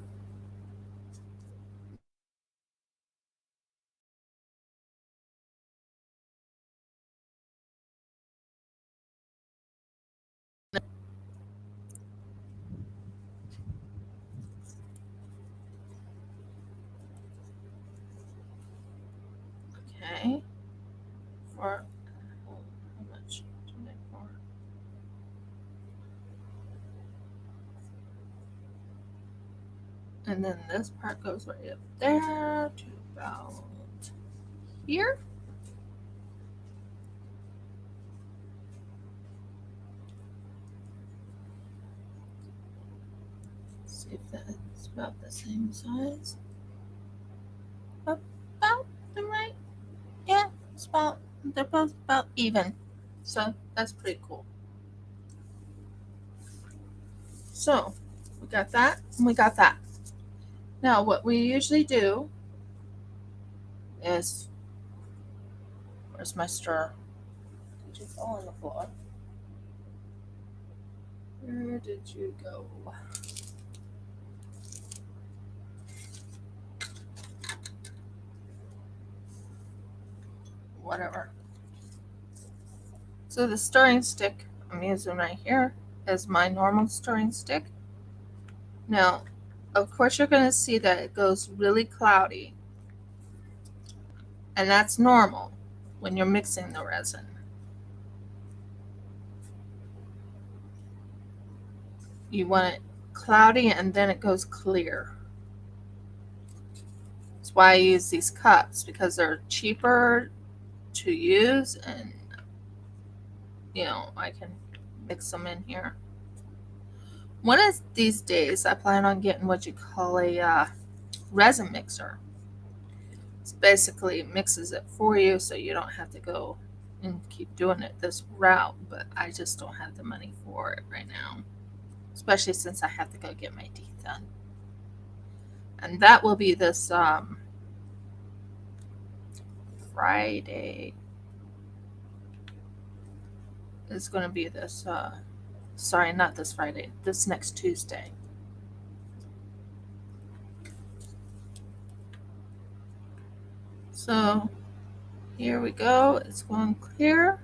Okay, for how much? And then this part goes right up there to about here. See if that's about the same size. About the right. Yeah, it's about, they're both about even. So that's pretty cool. So we got that and we got that. Now what we usually do is, where's my stir? Did you fall on the floor? Where did you go? Whatever. So the stirring stick I'm using right here is my normal stirring stick. Now, of course, you're going to see that it goes really cloudy, and that's normal when you're mixing the resin. You want it cloudy and then it goes clear. That's why I use these cups, because they're cheaper to use, and I can mix them in here. One of these days, I plan on getting what you call a resin mixer. It basically mixes it for you, so you don't have to go and keep doing it this route. But I just don't have the money for it right now, especially since I have to go get my teeth done. And that will be this Friday. It's going to be this, sorry, not this Friday, this next Tuesday. So here we go. It's going clear.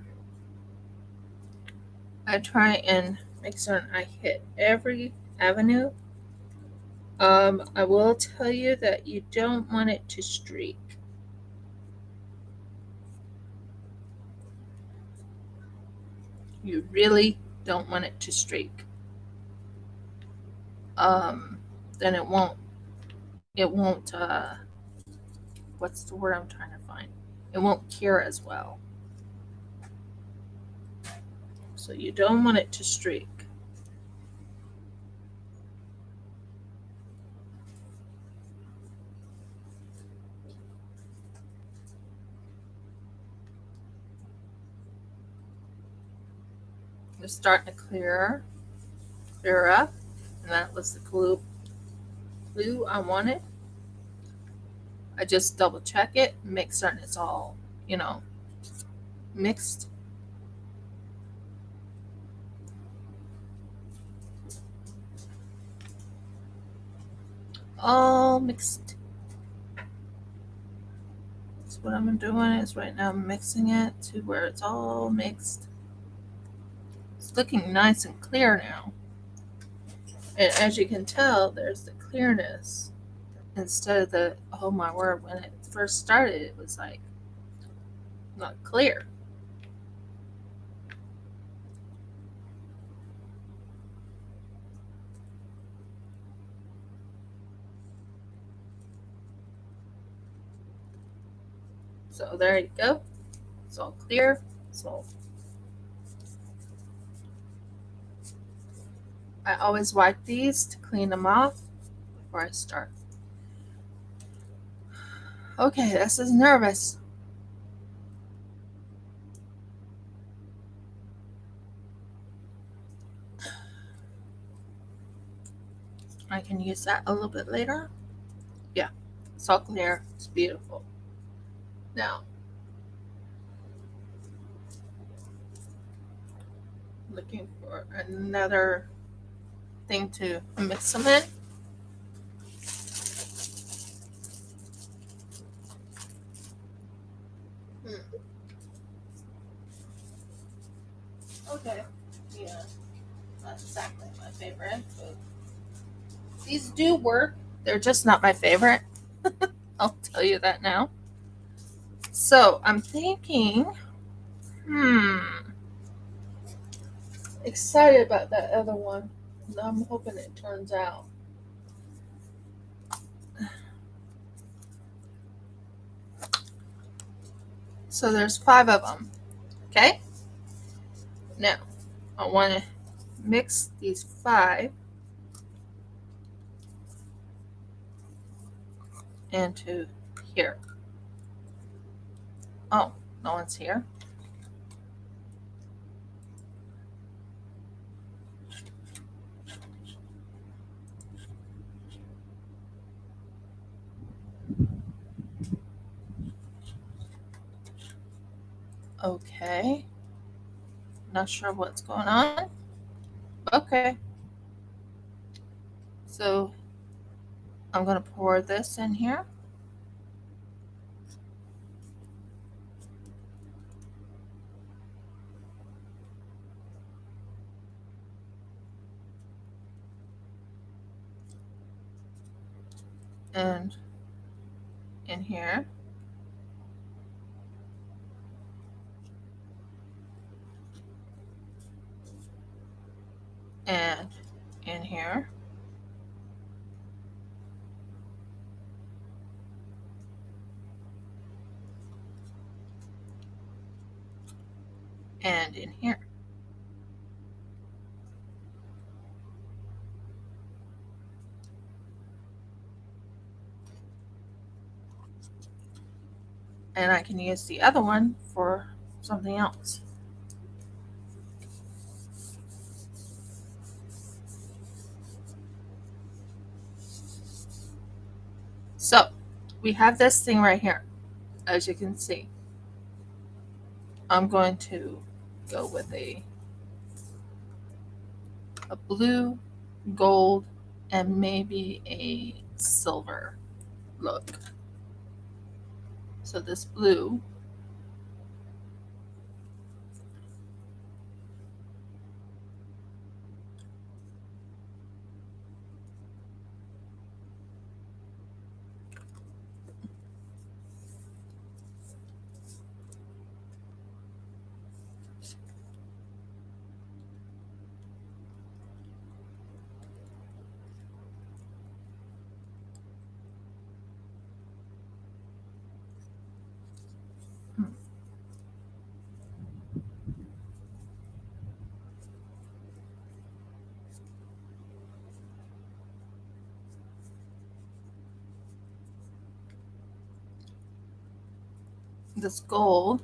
I try and make certain I hit every avenue. I will tell you that you don't want it to streak. You really don't want it to streak. Then it won't, what's the word I'm trying to find? It won't cure as well. So you don't want it to streak. It's starting to clear up, and that was the clue I wanted. I just double check it, make certain it's all, mixed. All mixed. So what I'm doing is right now I'm mixing it to where it's all mixed. It's looking nice and clear now. And as you can tell, there's the clearness instead of the, oh my word, when it first started, it was like not clear. So there you go. It's all clear. So I always wipe these to clean them off before I start. Okay, this is nervous. I can use that a little bit later. Yeah, it's all clear. It's beautiful. Now, looking for another thing to mix them in. Okay. Yeah, not exactly my favorite, but these do work. They're just not my favorite. I'll tell you that now. So I'm thinking, excited about that other one. I'm hoping it turns out. So there's 5 of them. Okay. Now I want to mix these 5 into here. Oh, no one's here. Okay. Not sure what's going on. Okay. So I'm going to pour this in here. And in here. And in here. And in here. And I can use the other one for something else. So we have this thing right here, as you can see. I'm going to go with a blue, gold, and maybe a silver look. So this blue, this gold,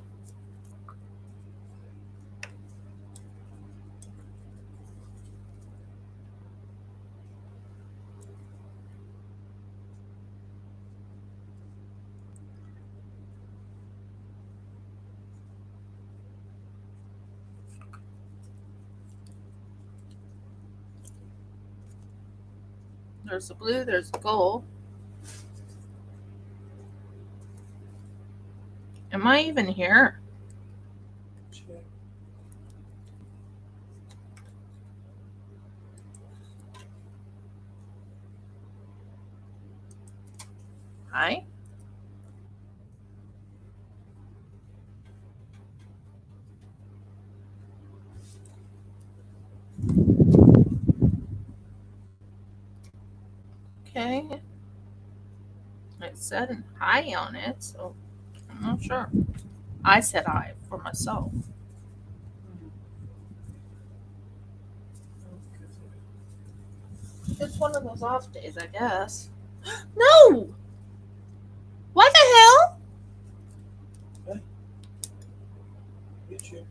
there's the blue, there's the gold. Am I even here? Check. Hi. Okay. It said hi on it, so I'm not sure. I said hi for myself. It's one of those off days, I guess. No! What the hell? Okay. YouTube.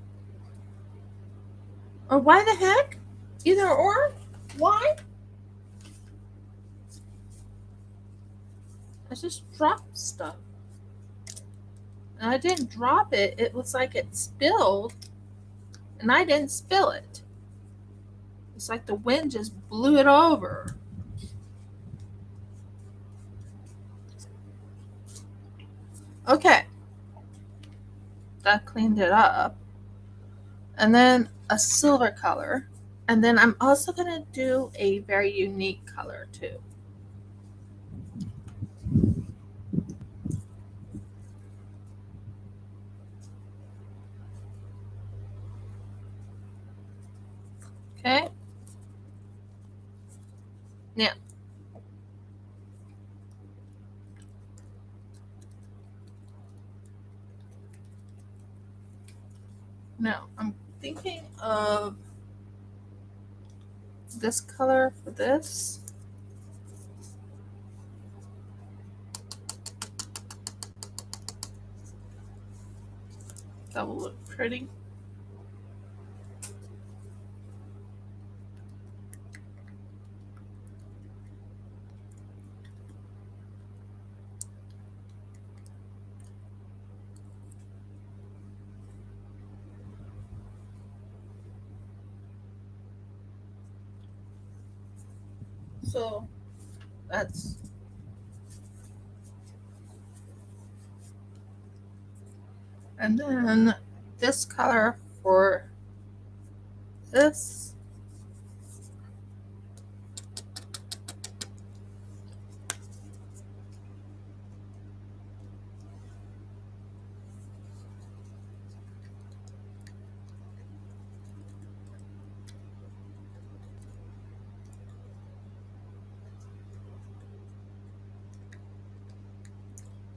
Or why the heck? Either or? Why? just dropped stuff. And I didn't drop it. It was like it spilled, and I didn't spill it. It's like the wind just blew it over. Okay, that cleaned it up. And then a silver color. And then I'm also going to do a very unique color too. Okay. Now, I'm thinking of this color for this. That will look pretty. So that's, and then this color for this.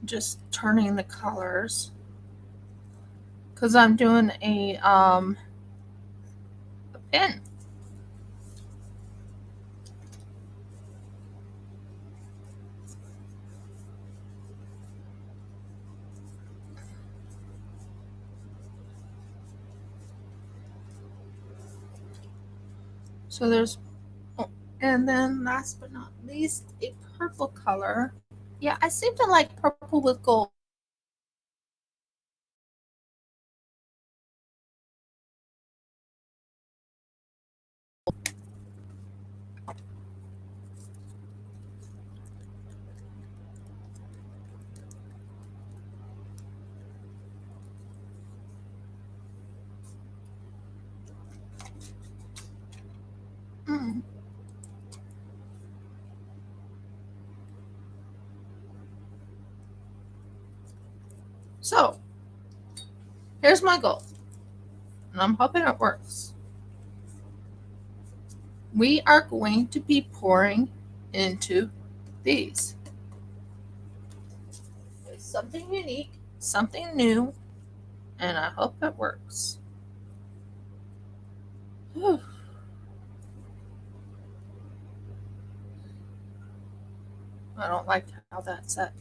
Just turning the colors because I'm doing a pin. So there's, oh, and then last but not least, a purple color. Yeah, I seem to like purple with gold. Mm. So here's my goal, and I'm hoping it works. We are going to be pouring into these. It's something unique, something new, and I hope it works. Whew. I don't like how that's set.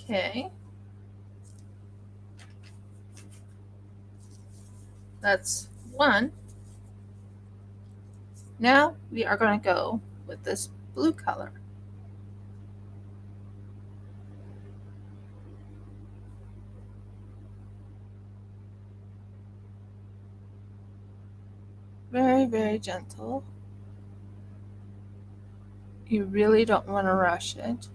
Okay. That's one. Now we are going to go with this blue color. Very, very gentle. You really don't want to rush it.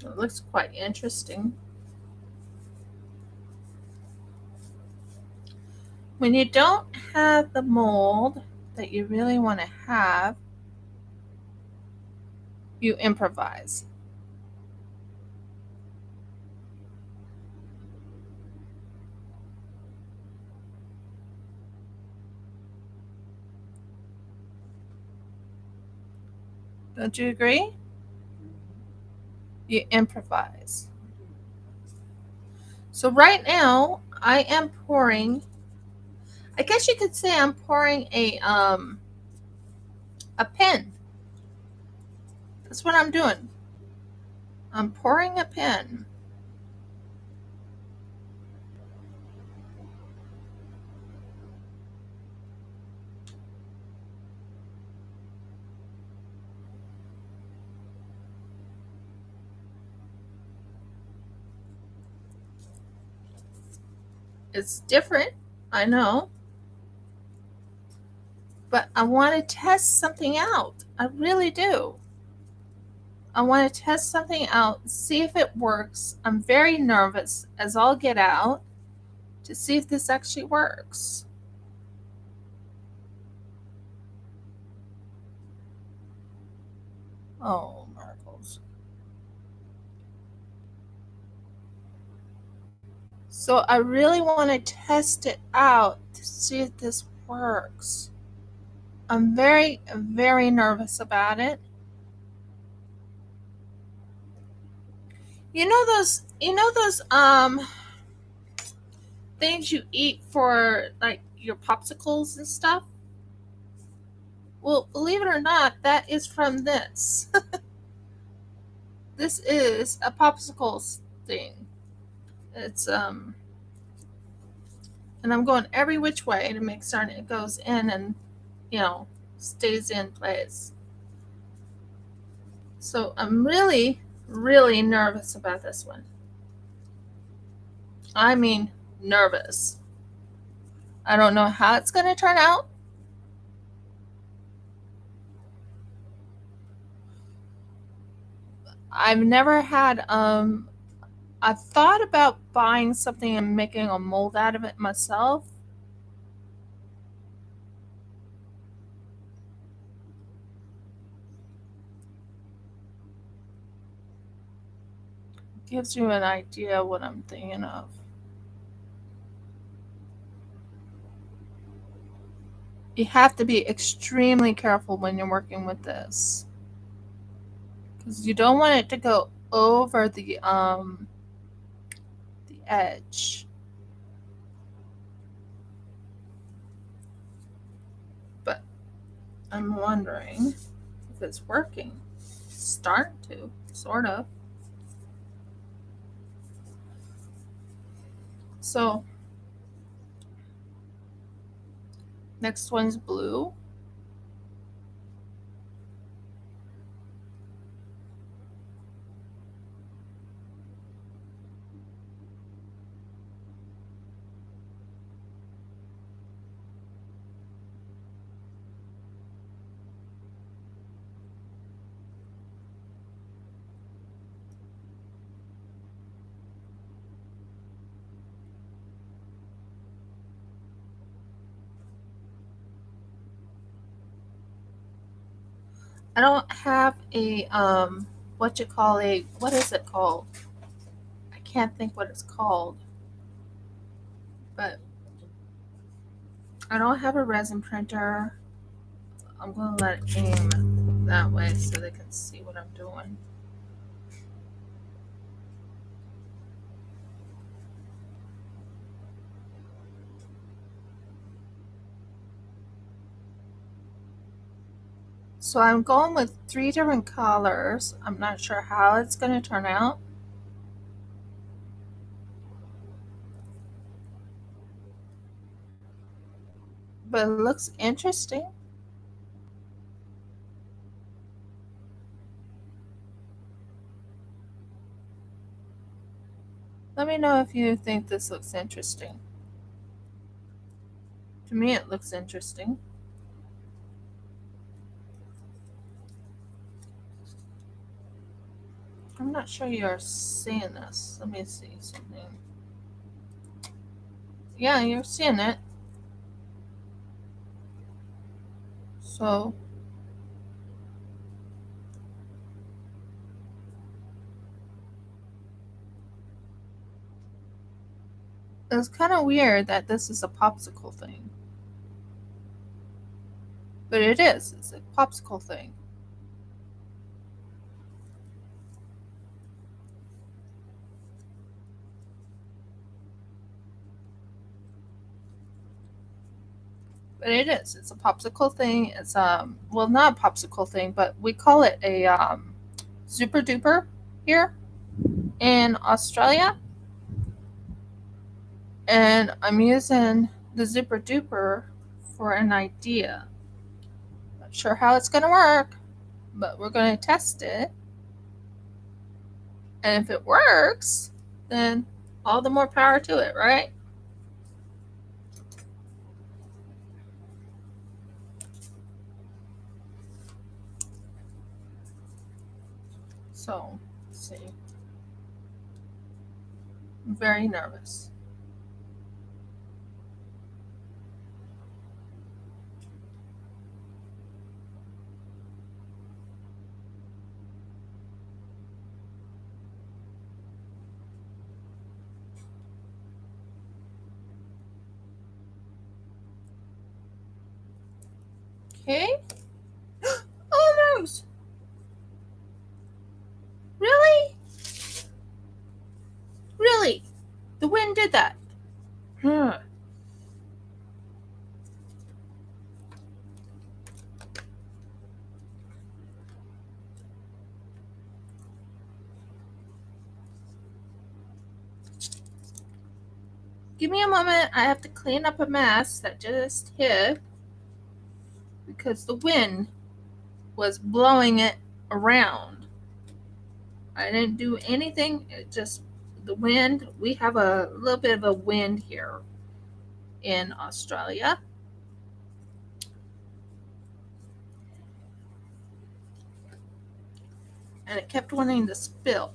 It looks quite interesting. When you don't have the mold that you really want to have, you improvise. Don't you agree? You improvise. So right now I am pouring, I guess you could say I'm pouring a pen. That's what I'm doing. I'm pouring a pen. It's different, I know, but I want to test something out. I really do. I want to test something out, see if it works. I'm very nervous as I'll get out to see if this actually works. Oh, Marcos. So I really want to test it out to see if this works. I'm very, very nervous about it. You know those things you eat for like your popsicles and stuff? Well, believe it or not, that is from this. This is a popsicle thing. It's and I'm going every which way to make certain it goes in and, you know, stays in place. So I'm really, really nervous about this one. I mean, nervous. I don't know how it's going to turn out. I've never had I've thought about buying something and making a mold out of it myself. Gives you an idea what I'm thinking of. You have to be extremely careful when you're working with this because you don't want it to go over the edge. But I'm wondering if it's working. It's starting to, sort of. So next one's blue. I don't have a what is it called? I can't think what it's called. But I don't have a resin printer. I'm gonna let it aim that way so they can see what I'm doing. So I'm going with 3 different colors. I'm not sure how it's gonna turn out. But it looks interesting. Let me know if you think this looks interesting. To me, it looks interesting. I'm not sure you're seeing this. Let me see something. Yeah, you're seeing it. So it's kind of weird that this is a popsicle thing. But it is. It's a popsicle thing. But it is. It's a popsicle thing. It's well, not a popsicle thing, but we call it a super duper here in Australia. And I'm using the super duper for an idea. Not sure how it's gonna work, but we're gonna test it. And if it works, then all the more power to it, right? So, let's see. I'm very nervous. Okay. Almost. Really? Really? The wind did that. Huh. Give me a moment. I have to clean up a mess that just hit because the wind was blowing it around. I didn't do anything. It just the wind. We have a little bit of a wind here in Australia. And it kept wanting to spill.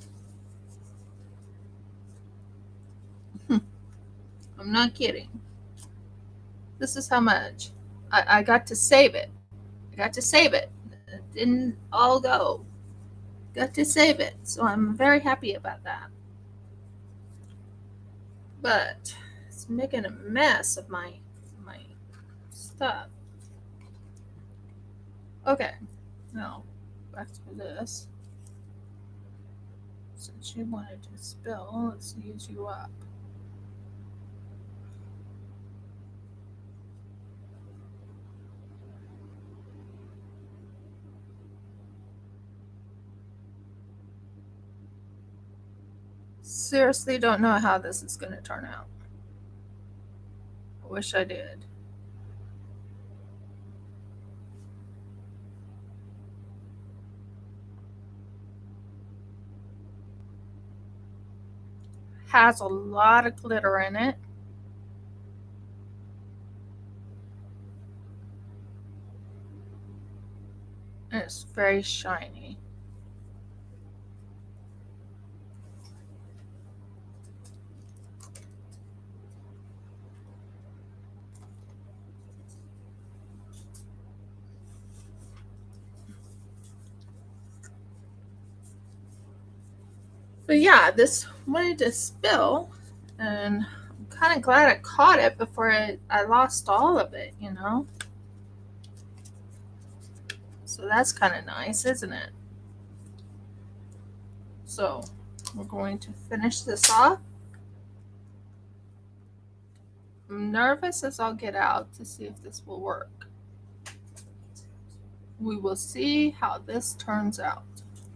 I'm not kidding. This is how much. I got to save it. I got to save it. It didn't all go. Got to save it. So I'm very happy about that. But it's making a mess of my stuff. Okay. Now back to this. Since you wanted to spill, let's use you up. Seriously don't know how this is going to turn out. I wish I did. Has a lot of glitter in it. And it's very shiny. But yeah, this wanted to spill, and I'm kind of glad I caught it before I lost all of it, you know? So that's kind of nice, isn't it? So we're going to finish this off. I'm nervous as I'll get out to see if this will work. We will see how this turns out.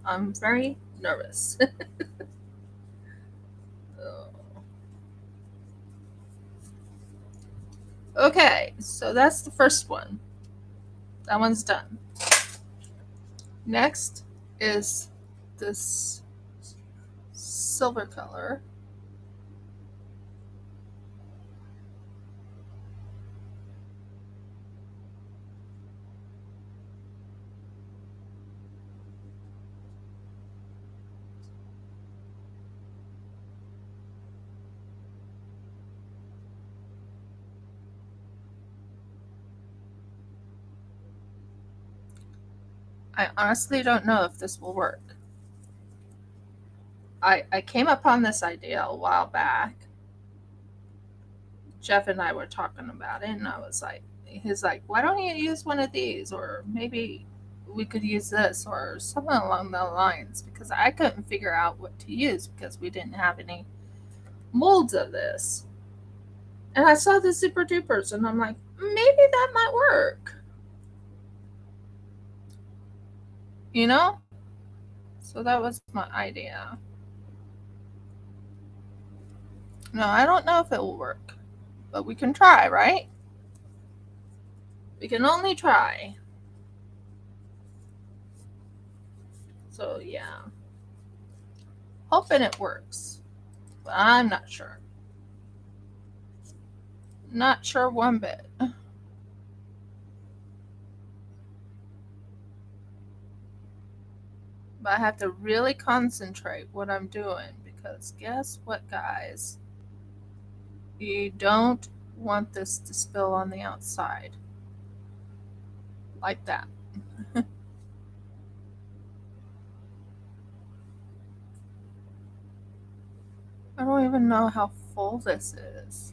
I'm very nervous. Okay, so that's the first one. That one's done. Next is this silver color. I honestly don't know if this will work. I came upon this idea a while back. Jeff and I were talking about it, and I was like, he's like, why don't you use one of these? Or maybe we could use this or something along the lines, because I couldn't figure out what to use because we didn't have any molds of this. And I saw the Super Dupers, and I'm like, maybe that might work. You know? So that was my idea. No, I don't know if it will work, but we can try, right? We can only try. So, yeah. Hoping it works, but I'm not sure. Not sure one bit. But I have to really concentrate what I'm doing, because guess what, guys? You don't want this to spill on the outside like that. I don't even know how full this is.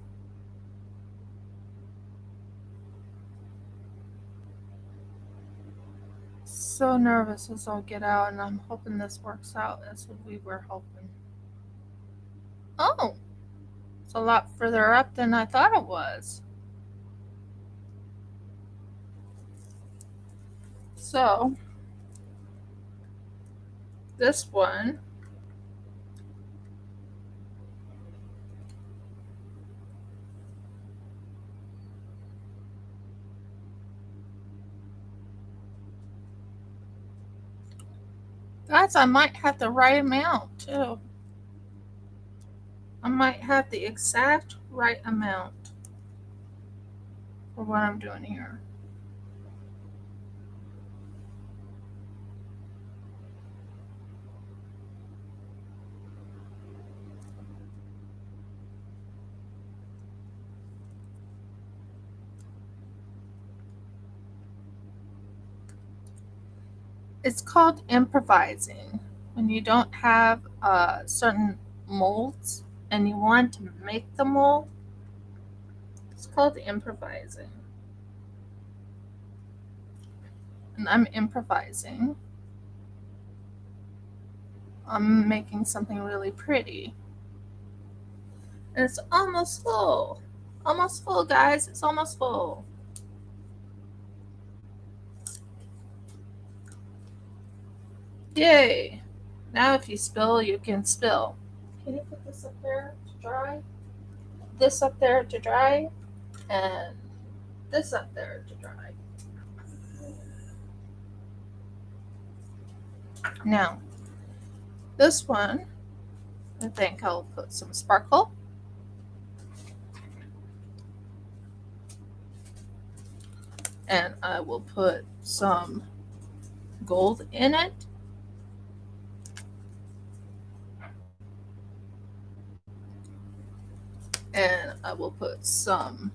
So nervous as I'll get out, and I'm hoping this works out as we were hoping. Oh, it's a lot further up than I thought it was. So, this one, guys, I might have the right amount too. I might have the exact right amount for what I'm doing here. It's called improvising. When you don't have certain molds and you want to make the mold, it's called improvising. And I'm improvising. I'm making something really pretty. And it's almost full. Almost full, guys. It's almost full. Yay. Now if you spill, you can spill. Can you put this up there to dry? This up there to dry, and this up there to dry. Now, this one, I think I'll put some sparkle. And I will put some gold in it. And I will put some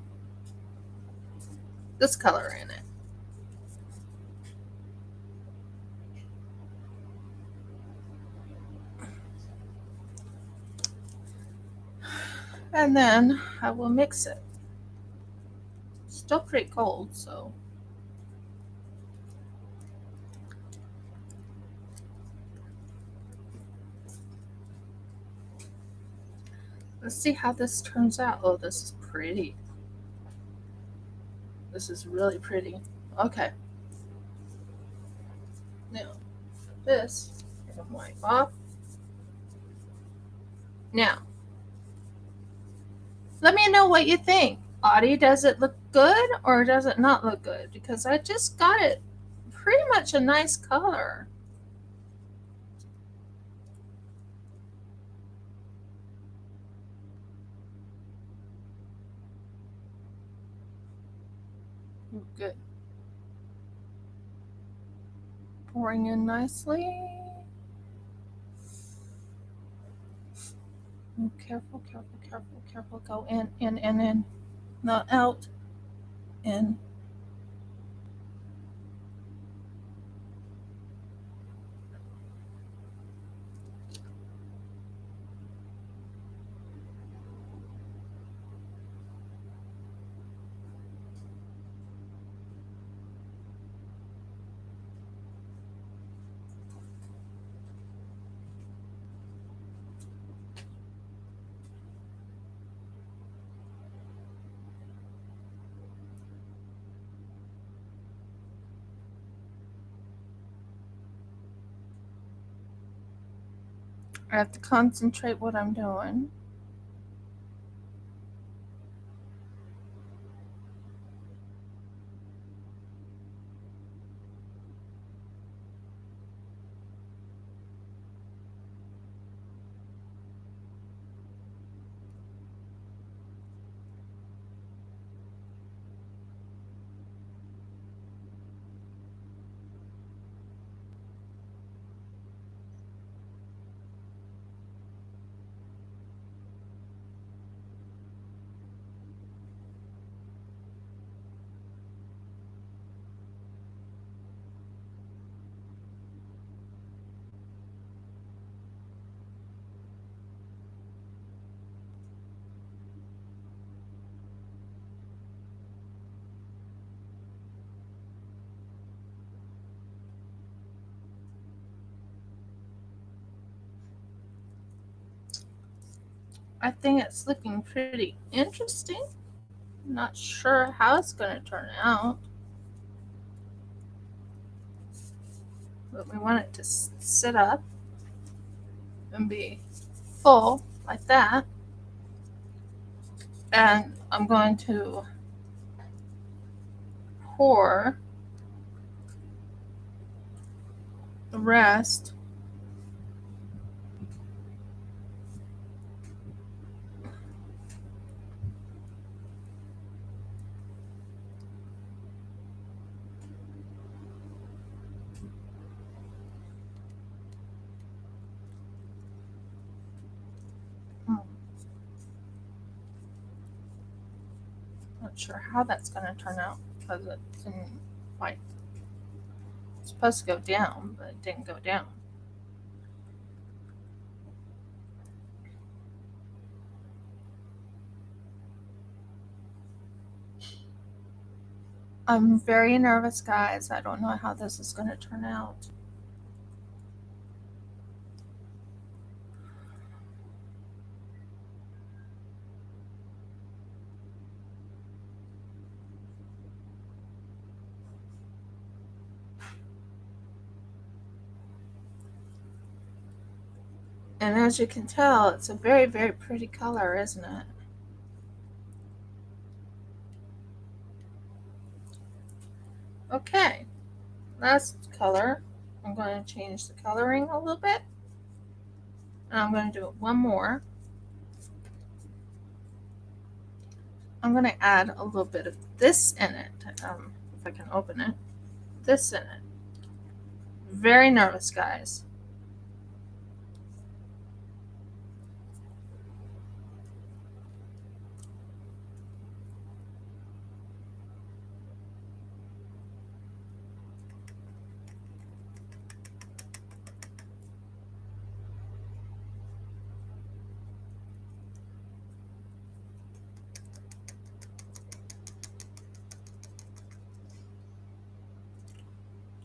this color in it. And then I will mix it. Still pretty cold, so let's see how this turns out. Oh, this is pretty. This is really pretty. Okay. Now, this I can wipe off. Now, let me know what you think. Audie, does it look good or does it not look good? Because I just got it pretty much a nice color. Good. Pouring in nicely. Oh, careful, careful, careful, careful. Go in. Not out. In. I have to concentrate what I'm doing. I think it's looking pretty interesting. Not sure how it's going to turn out, but we want it to sit up and be full like that. And I'm going to pour the rest not sure how that's going to turn out because it didn't like it's supposed to go down, but it didn't go down. I'm very nervous, guys. I don't know how this is going to turn out. And as you can tell, it's a very, very pretty color, isn't it? Okay, last color. I'm going to change the coloring a little bit. And I'm going to do one more. I'm going to add a little bit of this in it. If I can open it. This in it. Very nervous, guys.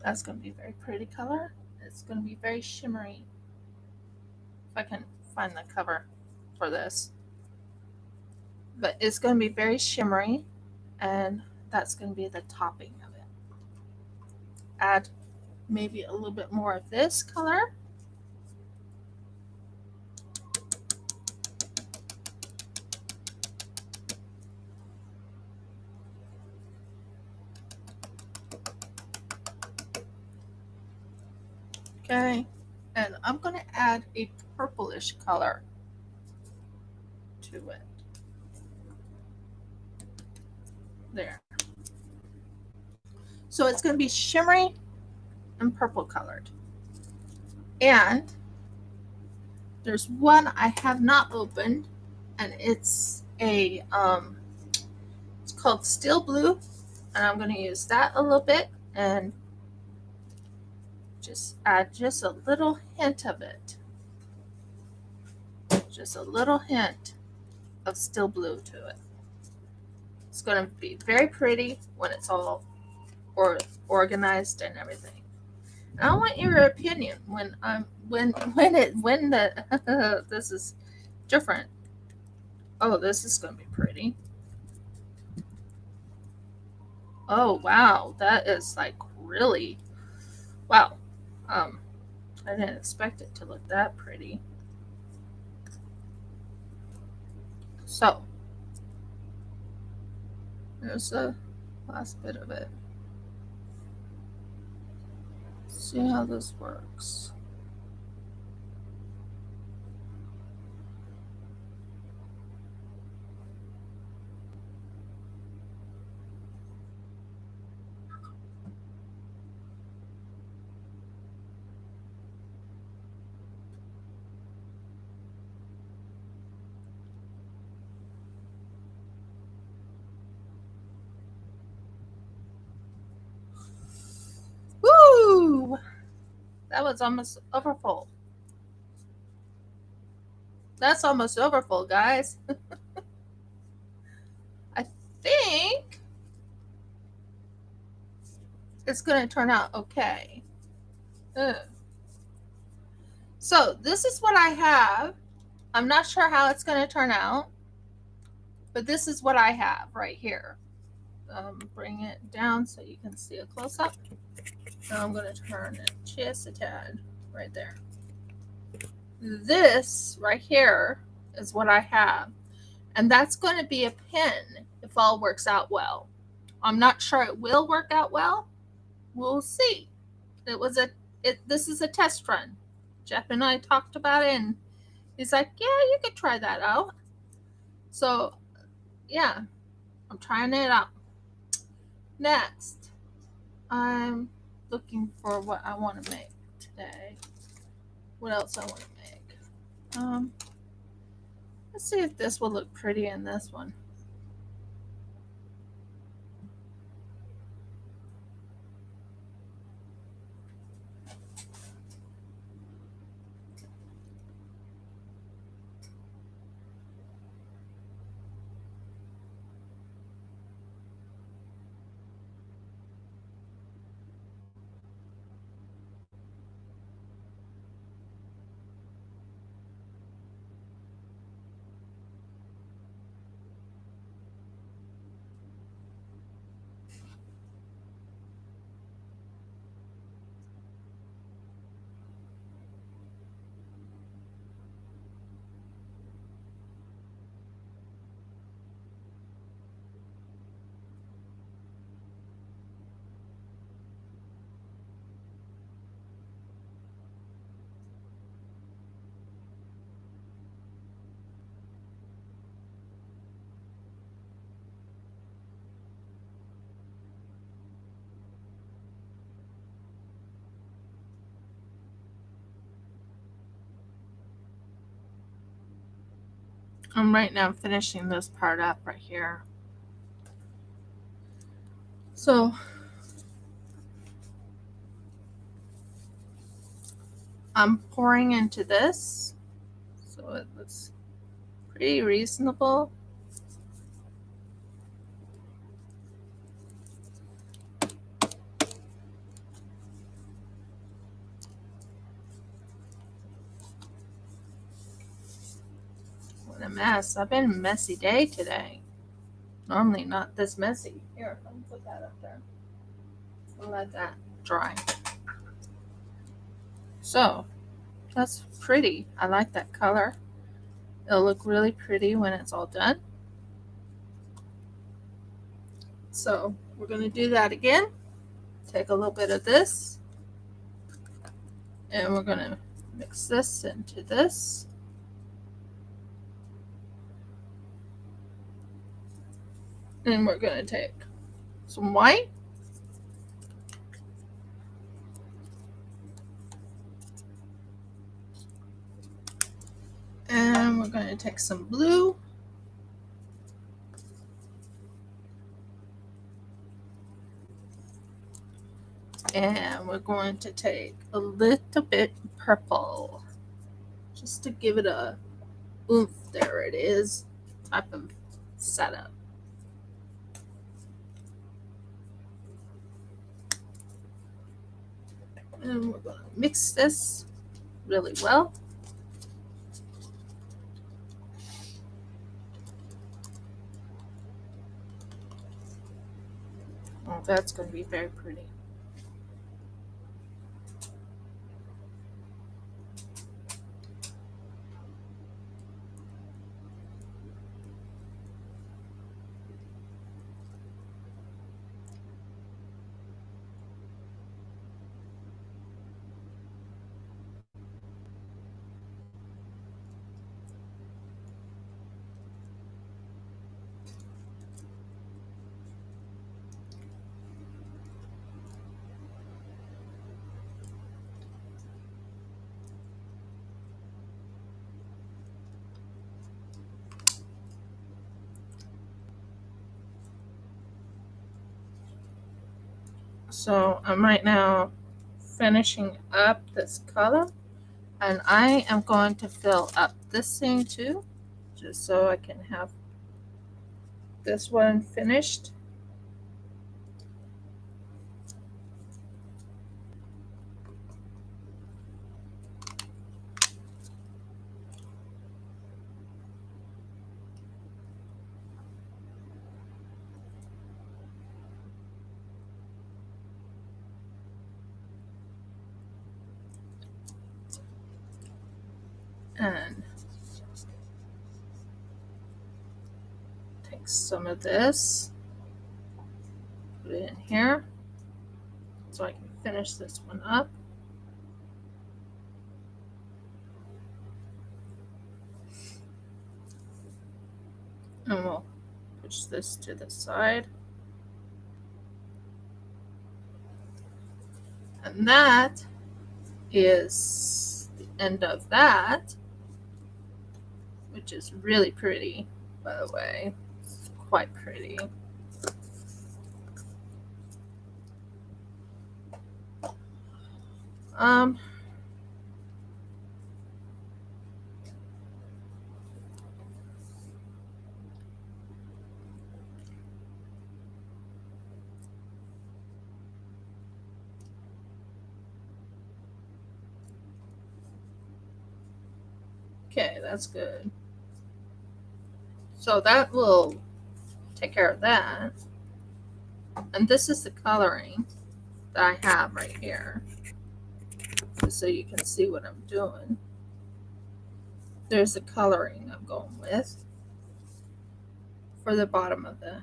That's going to be a very pretty color. It's going to be very shimmery. If I can find the cover for this. But it's going to be very shimmery, and that's going to be the topping of it. Add maybe a little bit more of this color. Okay, and I'm going to add a purplish color to it. There. So it's going to be shimmery and purple colored. And there's one I have not opened, and it's it's called Steel Blue, and I'm going to use that a little bit and just add just a little hint of it. Just a little hint of Steel Blue to it. It's going to be very pretty when it's all organized and everything. And I want your opinion when the this is different. Oh, this is going to be pretty. Oh wow, that is like really wow. I didn't expect it to look that pretty. So there's the last bit of it. See how this works. Woo! That was almost overfull. That's almost overfull, guys. I think it's going to turn out okay. Ugh. So this is what I have. I'm not sure how it's going to turn out, but this is what I have right here. Bring it down so you can see a close up. Now I'm going to turn it just a tad right there. This right here is what I have, and that's going to be a pin if all works out well. I'm not sure it will work out well. We'll see. This is a test run. Jeff and I talked about it, and he's like, yeah, you could try that out. So yeah, I'm trying it out. Next, I'm looking for what I want to make today. What else I want to make? Let's see if this will look pretty in this one. I'm right now finishing this part up right here. So I'm pouring into this, so it looks pretty reasonable. What a mess. I've been a messy day today. Normally not this messy. Here, let me put that up there. I'll let that dry. So that's pretty. I like that color. It'll look really pretty when it's all done. So we're going to do that again. Take a little bit of this, and we're going to mix this into this. And we're going to take some white. And we're going to take some blue. And we're going to take a little bit purple, just to give it a oomph. There it is, type of setup. And we're going to mix this really well. Oh, that's going to be very pretty. So I'm right now finishing up this color, and I am going to fill up this thing too, just so I can have this one finished. And take some of this, put it in here so I can finish this one up. And we'll push this to the side. And that is the end of that, which is really pretty, by the way. It's quite pretty. Um, okay, that's good. So that will take care of that. And this is the coloring that I have right here, just so you can see what I'm doing. There's the coloring I'm going with for the bottom of the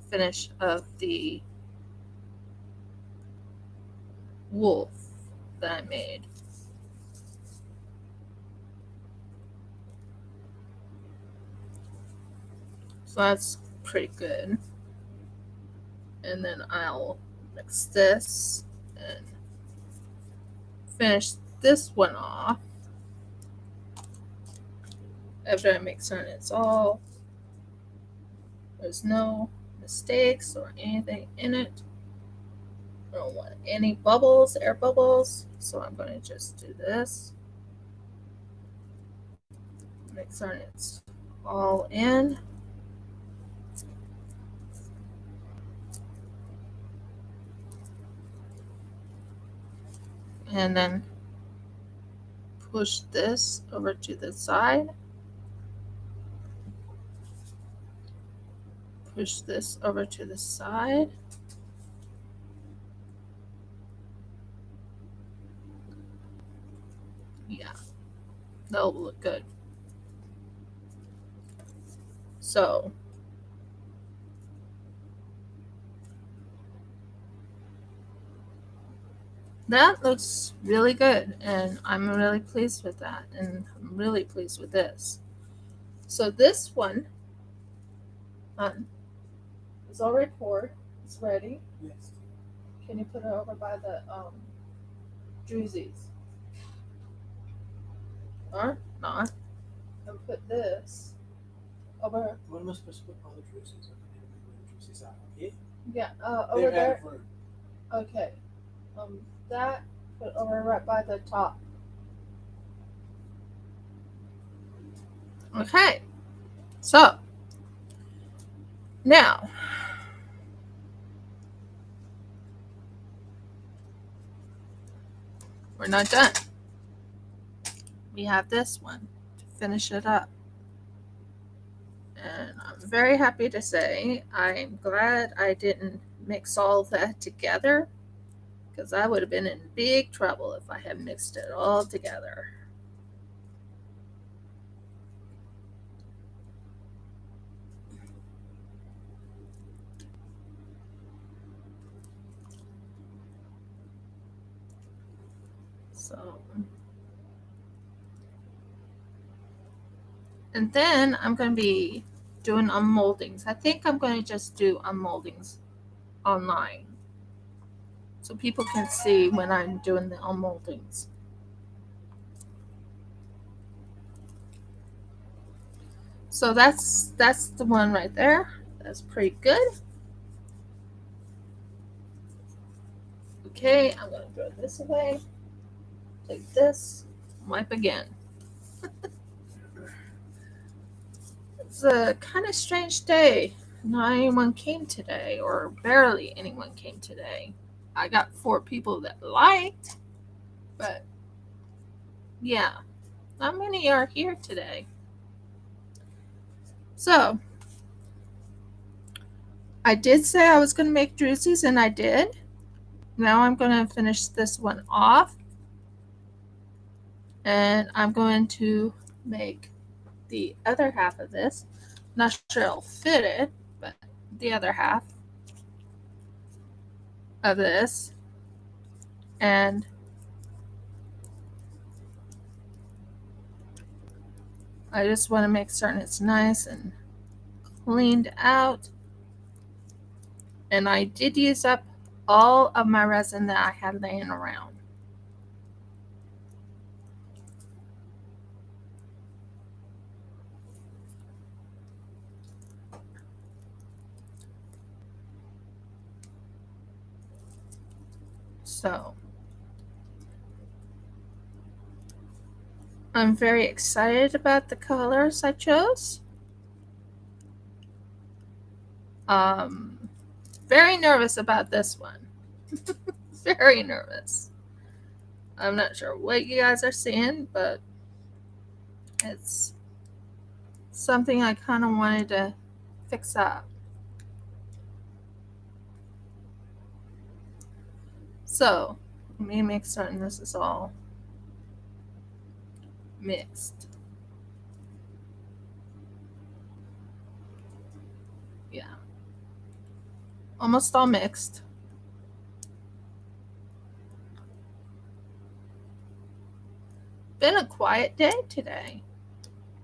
finish of the wolf that I made. So that's pretty good. And then I'll mix this and finish this one off after I make certain it's all, there's no mistakes or anything in it. I don't want any bubbles, air bubbles, so I'm going to just do this. Make certain it's all in. And then push this over to the side. Push this over to the side. Yeah, that'll look good. So that looks really good, and I'm really pleased with that, and I'm really pleased with this. So this one is already poured. It's ready. Yes. Can you put it over by the druzies? Or not? And put this over. What am I supposed to put all the druzies? I don't even know where the druzies are. Here? Yeah, over They're there. at front. Okay. That put over right by the top. Okay. So now we're not done. We have this one to finish it up. And I'm very happy to say I'm glad I didn't mix all that together, because I would have been in big trouble if I had mixed it all together. So, and then I'm going to be doing unmoldings. I think I'm going to just do unmoldings online so people can see when I'm doing the unmoldings. So that's the one right there. That's pretty good. Okay, I'm going to throw this away. Take this, wipe again. It's a kind of strange day. Not anyone came today, or barely anyone came today. I got 4 people that liked, but yeah, not many are here today. So, I did say I was going to make druzies, and I did. Now I'm going to finish this one off, and I'm going to make the other half of this. Not sure it'll fit it, but the other half of this. And I just want to make certain it's nice and cleaned out. And I did use up all of my resin that I had laying around. So I'm very excited about the colors I chose. Um, Very nervous about this one. Very nervous. I'm not sure what you guys are seeing, but it's something I kind of wanted to fix up. So let me make certain this is all mixed. Yeah, almost all mixed. Been a quiet day today.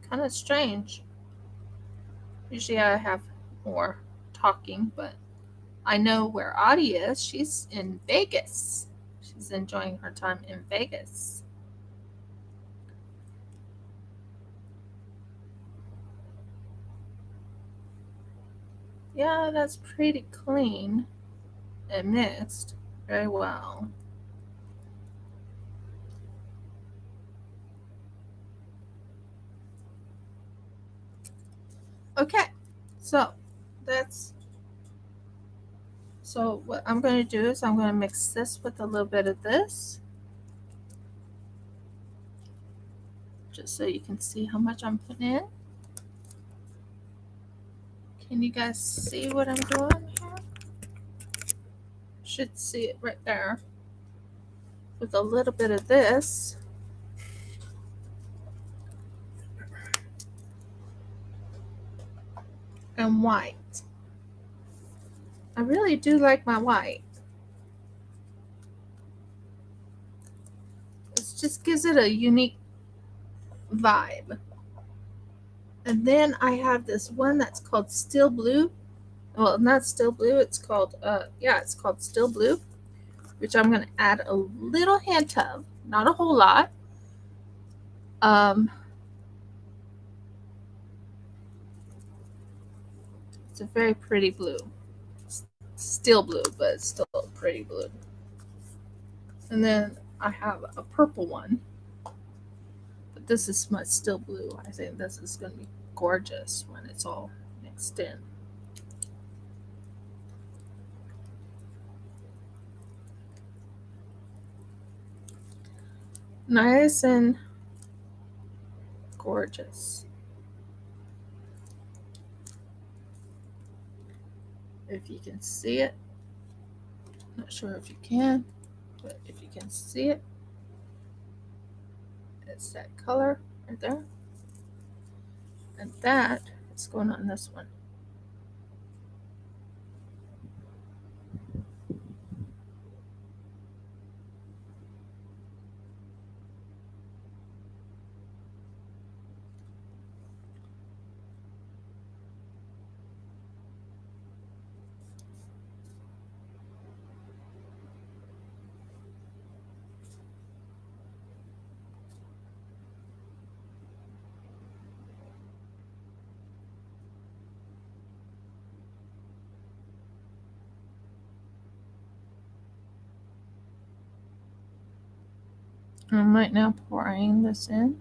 Kind of strange. Usually I have more talking, but I know where Audie is. She's in Vegas. She's enjoying her time in Vegas. Yeah, that's pretty clean and mixed very well. Okay, so that's so what I'm going to do is I'm going to mix this with a little bit of this, just so you can see how much I'm putting in. Can you guys see what I'm doing here? Should see it right there. With a little bit of this. And white. I really do like my white. It just gives it a unique vibe. And then I have this one that's called Still Blue. Well, not Still Blue. It's called it's called Still Blue, which I'm going to add a little hint of, not a whole lot. Um, it's a very pretty blue. It's still blue, but it's still a pretty blue. And then I have a purple one. But this is my Still Blue. I think this is going to be gorgeous when it's all mixed in. Nice and gorgeous. If you can see it, not sure if you can, but if you can see it, it's that color right there. And that is going on this one. I'm right now pouring this in.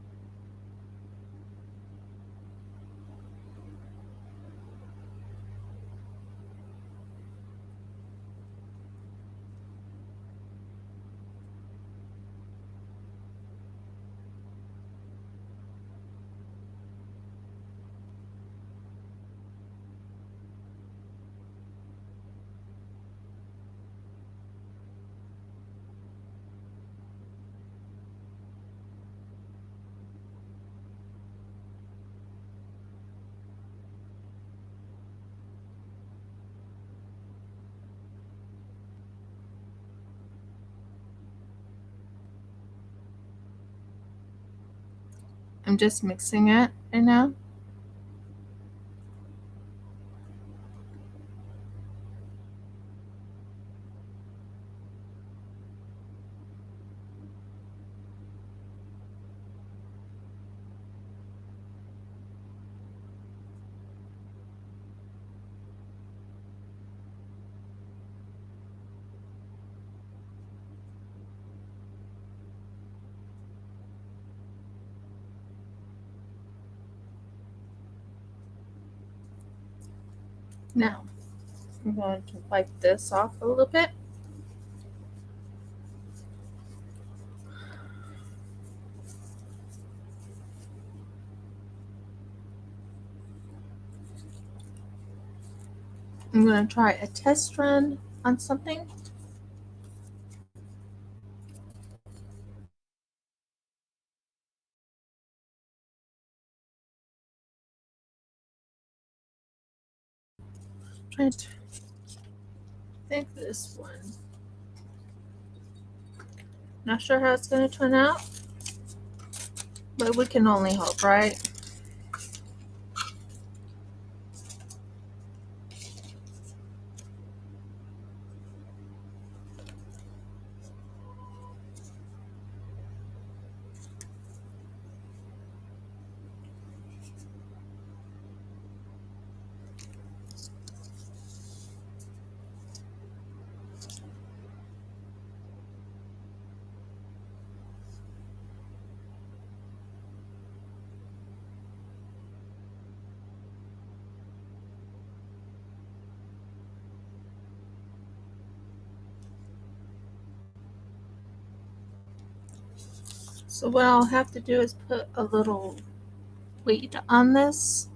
I'm just mixing it right now. Now, I'm going to wipe this off a little bit. I'm going to try a test run on something. Trying to think this one. Not sure how it's going to turn out, but we can only hope, right? So what I'll have to do is put a little weight on this,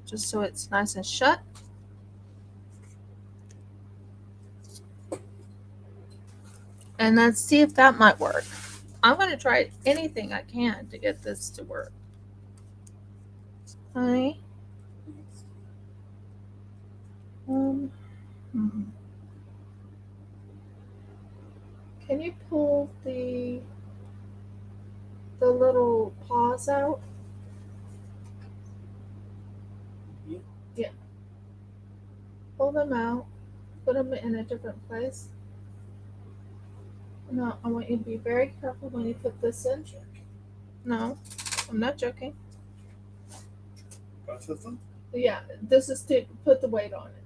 just so it's nice and shut. And let's see if that might work. I'm going to try anything I can to get this to work. Honey? Can you pull the little paws out? Yeah. Pull them out. Put them in a different place. No, I want you to be very careful when you put this in. No, I'm not joking. Both them? Yeah, this is to put the weight on it.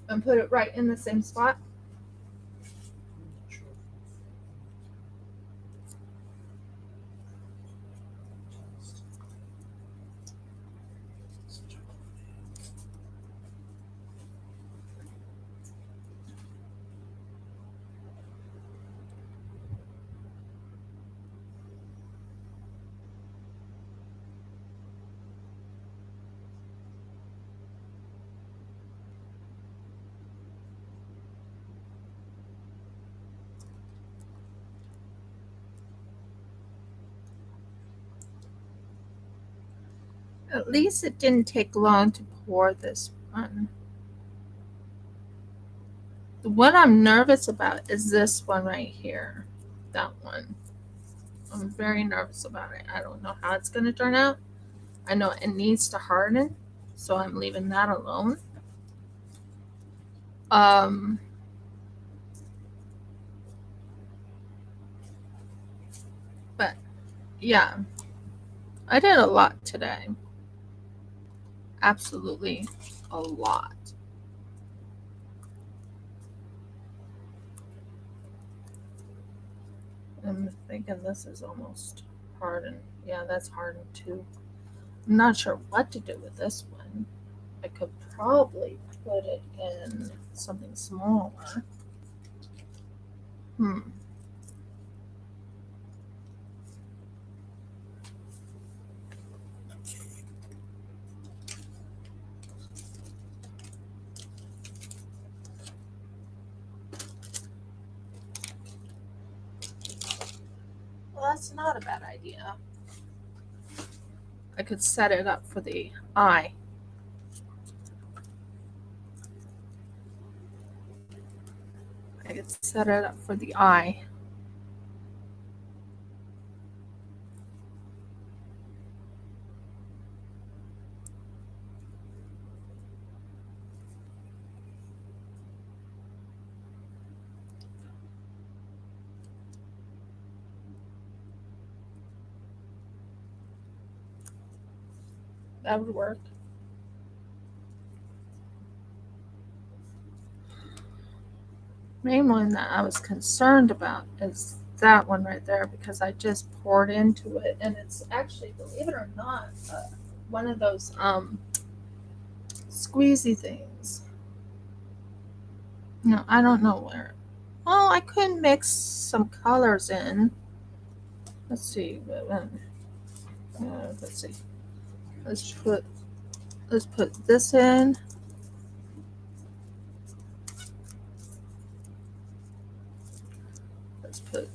And put it right in the same spot. At least it didn't take long to pour this one. The one I'm nervous about is this one right here. That one. I'm very nervous about it. I don't know how it's going to turn out. I know it needs to harden, so I'm leaving that alone. But yeah, I did a lot today. Absolutely a lot. I'm thinking this is almost hardened. Yeah, that's hardened too. I'm not sure what to do with this one. I could probably put it in something smaller. Hmm. Well, that's not a bad idea. I could set it up for the eye. I could set it up for the eye. That would work. Main one that I was concerned about is that one right there because I just poured into it and it's actually, believe it or not, one of those squeezy things. No, I don't know where. Well, I could mix some colors in. Let's see. Let's see. Let's put let's put this in. Let's put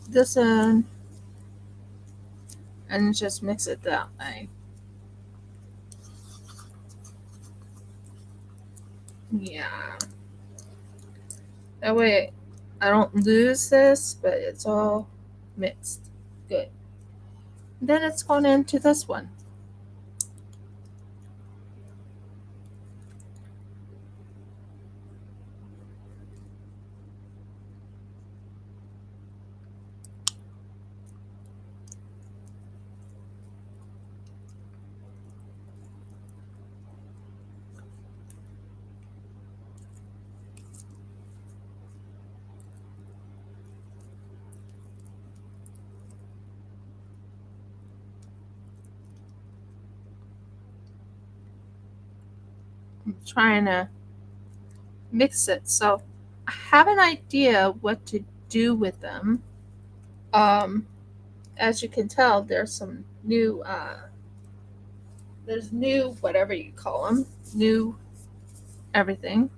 this in and just mix it that way. Yeah. That way I don't lose this, but it's all mixed. Good. Then it's going into this one. I'm trying to mix it. So I have an idea what to do with them. Um, as you can tell, there's some new there's new whatever you call them, new everything.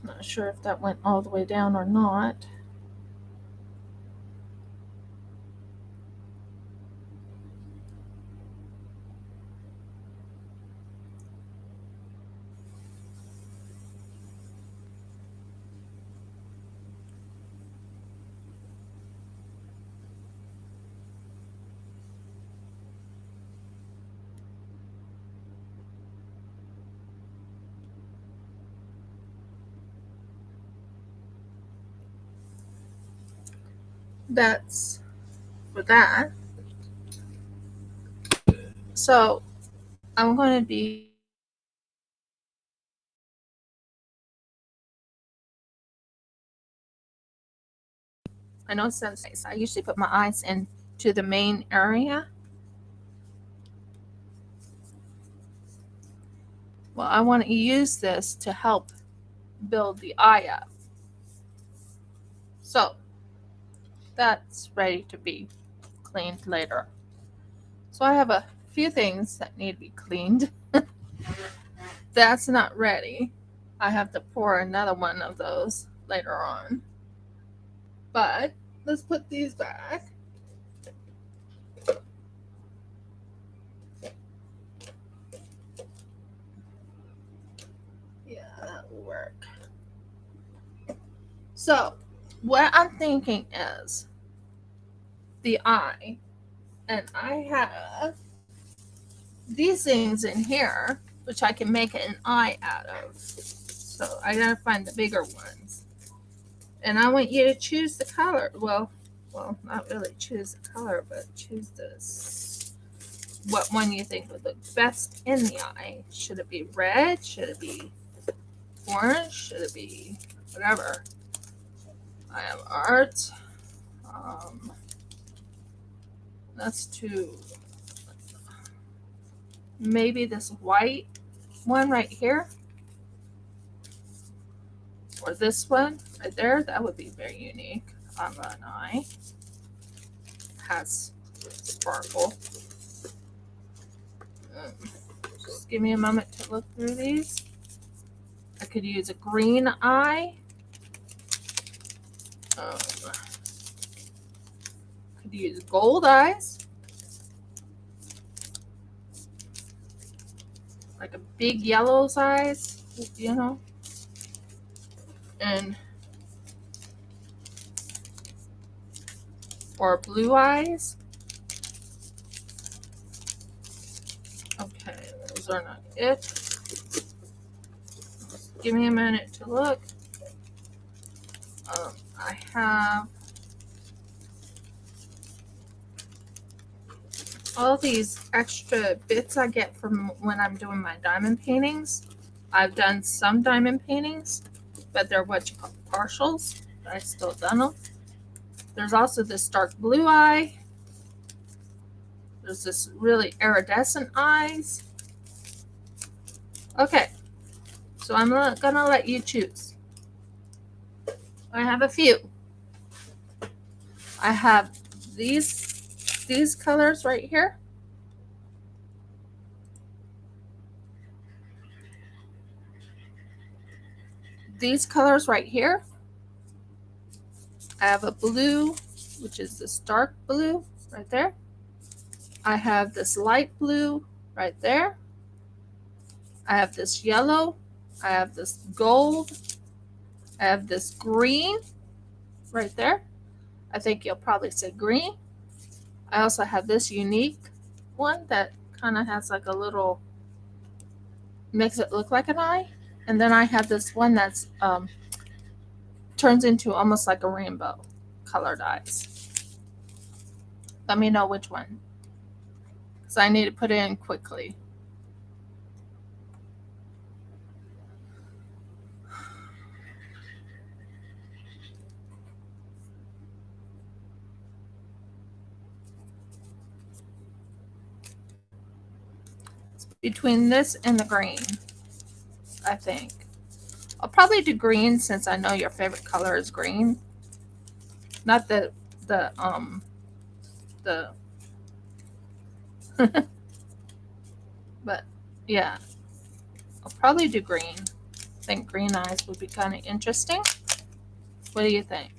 Not sure if that went all the way down or not. That's for that. So I'm going to be I know since I usually put my eyes into the main area. Well, I want to use this to help build the eye up. So that's ready to be cleaned later. So I have a few things that need to be cleaned. That's not ready. I have to pour another one of those later on. But let's put these back. Yeah, that will work. So, what I'm thinking is the eye, and I have these things in here, which I can make an eye out of. So I gotta find the bigger ones, and I want you to choose the color. Well, not really choose the color, but choose this. what one you think would look best in the eye. Should it be red? Should it be orange? Should it be whatever? I have art. That's two. Maybe this white one right here, or this one right there. That would be very unique on an eye. Has sparkle. Just give me a moment to look through these. I could use a green eye. Could use gold eyes. Like a big yellow eyes, you know. And or blue eyes. Okay, those are not it. Give me a minute to look. I have all these extra bits I get from when I'm doing my diamond paintings. I've done some diamond paintings, but they're what you call partials. But I've still done them. There's also this dark blue eye. There's this really iridescent eyes. Okay, so I'm gonna let you choose. I have a few. I have these colors right here. These colors right here. I have a blue, which is this dark blue right there. I have this light blue right there. I have this yellow. I have this gold. I have this green right there. I think you'll probably say green. I also have this unique one that kind of has like a little, makes it look like an eye. And then I have this one that's turns into almost like a rainbow colored eyes. Let me know which one, because I need to put it in quickly. It's between this and the green, I think. I'll probably do green since I know your favorite color is green. Not the but yeah, I'll probably do green. I think green eyes would be kind of interesting. What do you think?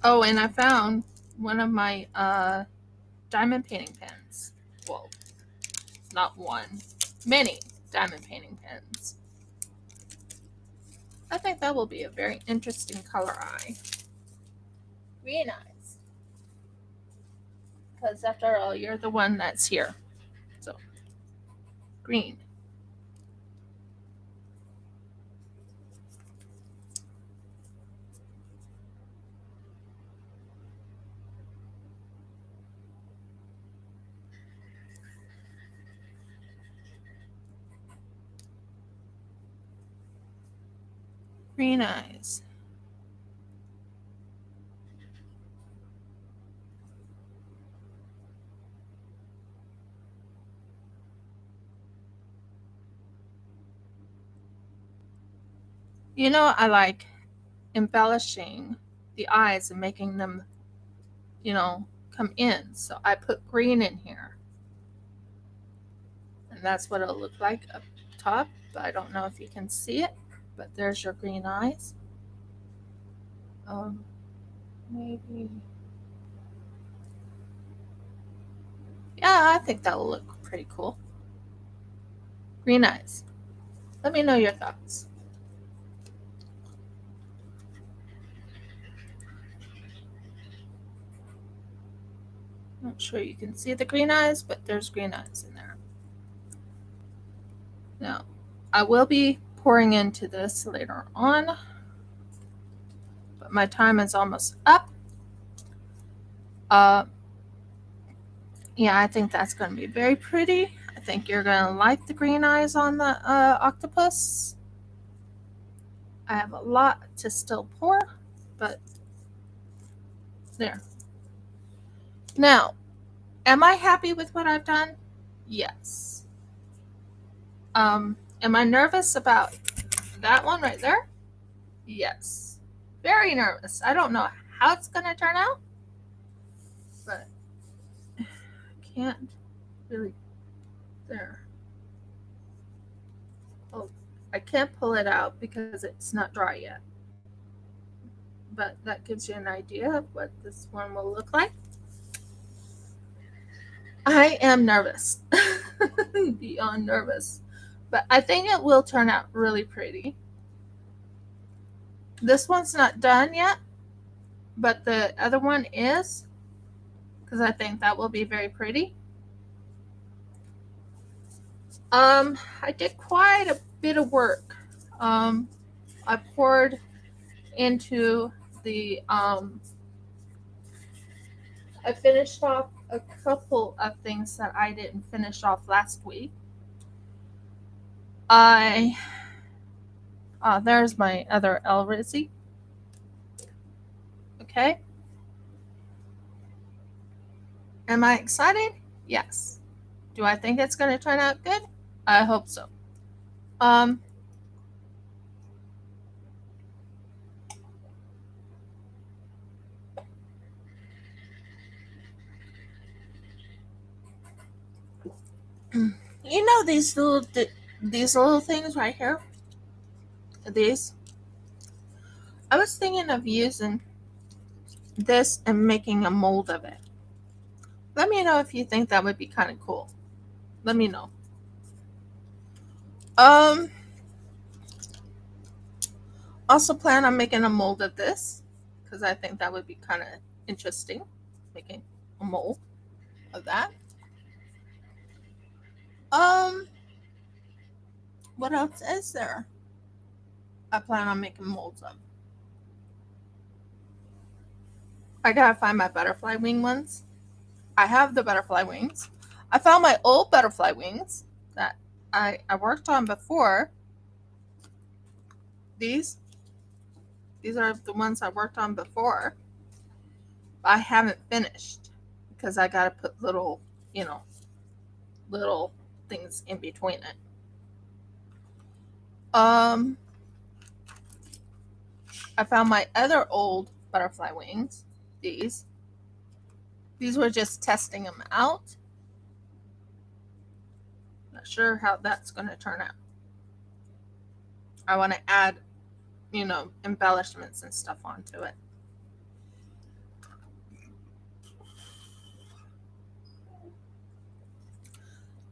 Oh, and I found one of my diamond painting pens. Well, not one, many diamond painting pens. I think that will be a very interesting color eye. Green eyes. Because after all, you're the one that's here. So, green. Green eyes. You know, I like embellishing the eyes and making them, you know, come in. So I put green in here. And that's what it'll look like up top. But I don't know if you can see it. But there's your green eyes. Maybe. Yeah, I think that'll look pretty cool. Green eyes. Let me know your thoughts. Not sure you can see the green eyes, but there's green eyes in there. Now, I will be pouring into this later on, but my time is almost up. Uh, yeah, I think that's going to be very pretty. I think you're going to like the green eyes on the octopus. I have a lot to still pour, but there. Now, am I happy with what I've done? Yes. Am I nervous about that one right there? Yes. Very nervous. I don't know how it's going to turn out, but I can't really. There. Oh, I can't pull it out because it's not dry yet. But that gives you an idea of what this one will look like. I am nervous. Beyond nervous. But I think it will turn out really pretty. This one's not done yet, but the other one is, because I think that will be very pretty. I did quite a bit of work. I poured into the I finished off a couple of things that I didn't finish off last week. I there's my other Elrizzi. Okay. Am I excited? Yes. Do I think it's going to turn out good? I hope so. Um, you know these little things right here. These. I was thinking of using this and making a mold of it. Let me know if you think that would be kind of cool. Let me know. Um, also plan on making a mold of this because I think that would be kind of interesting, making a mold of that. Um, what else is there? I plan on making molds of. I gotta find my butterfly wing ones. I have the butterfly wings. I found my old butterfly wings that I worked on before. These these are the ones I worked on before. I haven't finished because I gotta put little, you know, little things in between it. Um, I found my other old butterfly wings. These. These were just testing them out. Not sure how that's going to turn out. I want to add, embellishments and stuff onto it.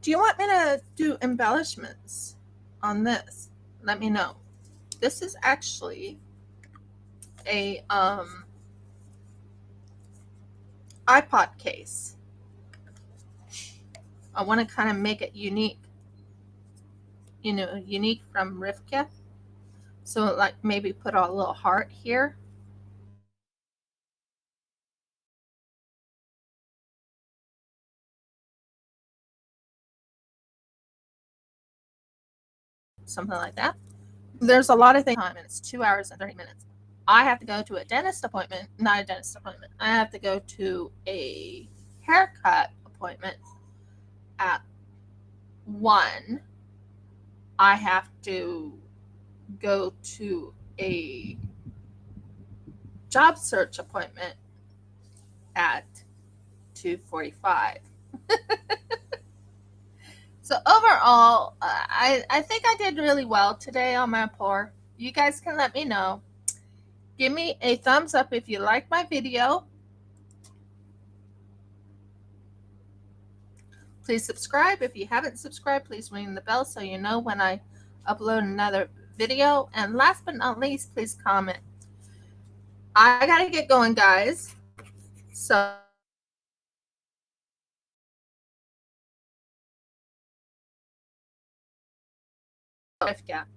Do you want me to do embellishments on this? Let me know. This is actually a iPod case. I want to kind of make it unique. Unique from Rivka. So like maybe put a little heart here. Something like that. There's a lot of things time and it's 2 hours and 30 minutes. I have to go to a dentist appointment, not a dentist appointment. I have to go to a haircut appointment at 1. I have to go to a job search appointment at 2:45. So overall, I think I did really well today on my pour. You guys can let me know. Give me a thumbs up if you like my video. Please subscribe. If you haven't subscribed, please ring the bell so you know when I upload another video. And last but not least, please comment. I got to get going, guys. So gap.